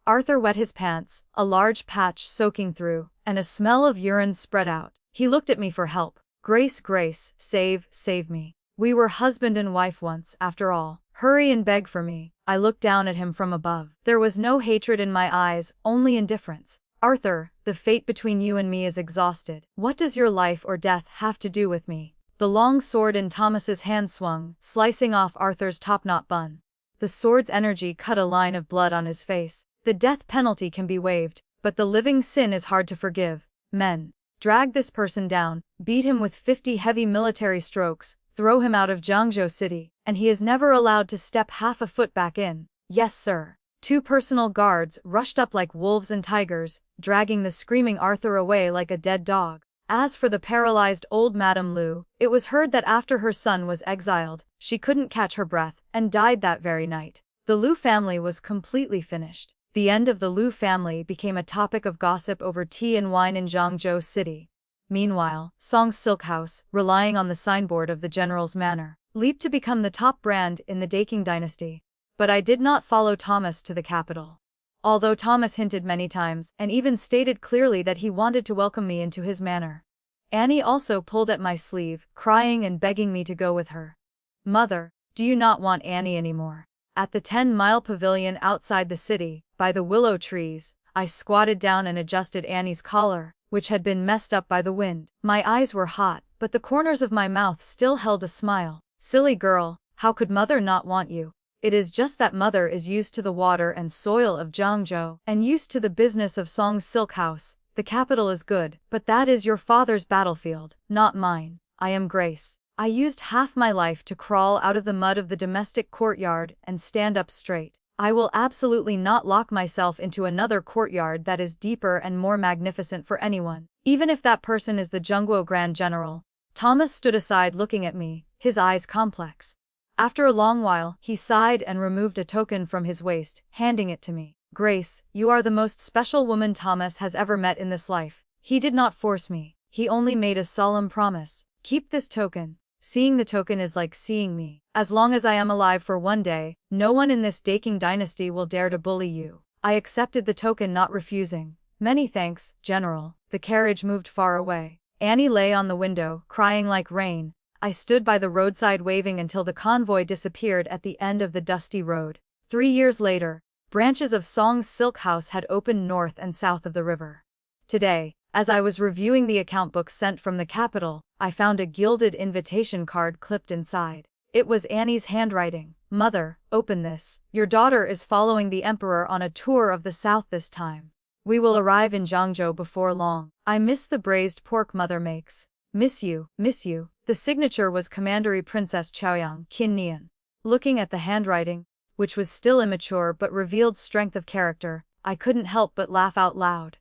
Arthur wet his pants, a large patch soaking through, and a smell of urine spread out. He looked at me for help. "Grace, Grace, save me. We were husband and wife once, after all. Hurry and beg for me." I looked down at him from above. There was no hatred in my eyes, only indifference. "Arthur, the fate between you and me is exhausted. What does your life or death have to do with me?" The long sword in Thomas's hand swung, slicing off Arthur's top-knot bun. The sword's energy cut a line of blood on his face. "The death penalty can be waived, but the living sin is hard to forgive. Men, drag this person down, beat him with 50 heavy military strokes, throw him out of Zhangzhou City, and he is never allowed to step half a foot back in." "Yes, sir." 2 personal guards rushed up like wolves and tigers, dragging the screaming Arthur away like a dead dog. As for the paralyzed old Madame Lu, it was heard that after her son was exiled, she couldn't catch her breath, and died that very night. The Lu family was completely finished. The end of the Lu family became a topic of gossip over tea and wine in Zhangzhou City. Meanwhile, Song's silk house, relying on the signboard of the general's manor, leaped to become the top brand in the Daking dynasty. But I did not follow Thomas to the capital. Although Thomas hinted many times, and even stated clearly that he wanted to welcome me into his manor. Annie also pulled at my sleeve, crying and begging me to go with her. "Mother, do you not want Annie anymore?" At the 10-mile pavilion outside the city, by the willow trees, I squatted down and adjusted Annie's collar, which had been messed up by the wind. My eyes were hot, but the corners of my mouth still held a smile. "Silly girl, how could mother not want you? It is just that mother is used to the water and soil of Zhangzhou, and used to the business of Song's silk house. The capital is good, but that is your father's battlefield, not mine. I am Grace. I used half my life to crawl out of the mud of the domestic courtyard and stand up straight. I will absolutely not lock myself into another courtyard that is deeper and more magnificent for anyone, even if that person is the Jungwo Grand General. Thomas stood aside looking at me, his eyes complex. After a long while, he sighed and removed a token from his waist, handing it to me. Grace, you are the most special woman Thomas has ever met in this life. He did not force me. He only made a solemn promise. Keep this token. Seeing the token is like seeing me. As long as I am alive for one day, no one in this Daking dynasty will dare to bully you. I accepted the token, not refusing. Many thanks, General. The carriage moved far away. Annie lay on the window, crying like rain. I stood by the roadside waving until the convoy disappeared at the end of the dusty road. 3 years later, branches of Song's silk house had opened north and south of the river. Today, as I was reviewing the account books sent from the capital, I found a gilded invitation card clipped inside. It was Annie's handwriting. Mother, open this. Your daughter is following the emperor on a tour of the south this time. We will arrive in Zhangzhou before long. I miss the braised pork mother makes. Miss you, miss you. The signature was Commandery Princess Chaoyang Qin Nian. Looking at the handwriting, which was still immature but revealed strength of character, I couldn't help but laugh out loud.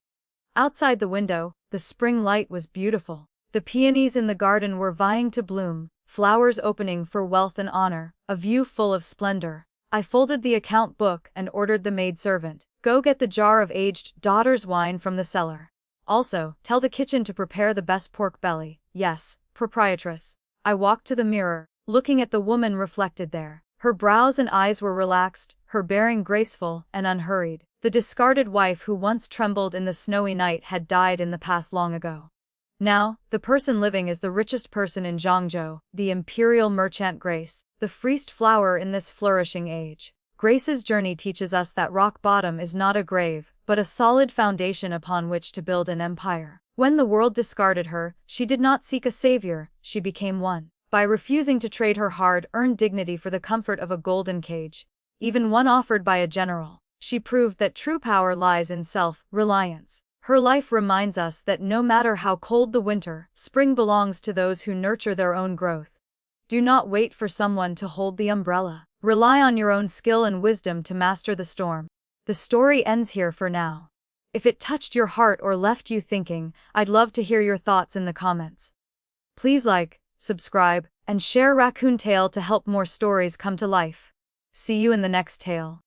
Outside the window, the spring light was beautiful. The peonies in the garden were vying to bloom, flowers opening for wealth and honor, a view full of splendor. I folded the account book and ordered the maidservant, go get the jar of aged daughter's wine from the cellar. Also, tell the kitchen to prepare the best pork belly. Yes, proprietress. I walked to the mirror, looking at the woman reflected there. Her brows and eyes were relaxed, her bearing graceful and unhurried. The discarded wife who once trembled in the snowy night had died in the past long ago. Now, the person living is the richest person in Zhangzhou, the imperial merchant Grace, the freest flower in this flourishing age. Grace's journey teaches us that rock bottom is not a grave, but a solid foundation upon which to build an empire. When the world discarded her, she did not seek a savior, she became one. By refusing to trade her hard-earned dignity for the comfort of a golden cage, even one offered by a general, she proved that true power lies in self-reliance. Her life reminds us that no matter how cold the winter, spring belongs to those who nurture their own growth. Do not wait for someone to hold the umbrella. Rely on your own skill and wisdom to master the storm. The story ends here for now. If it touched your heart or left you thinking, I'd love to hear your thoughts in the comments. Please like, subscribe, and share Raccoon Tale to help more stories come to life. See you in the next tale.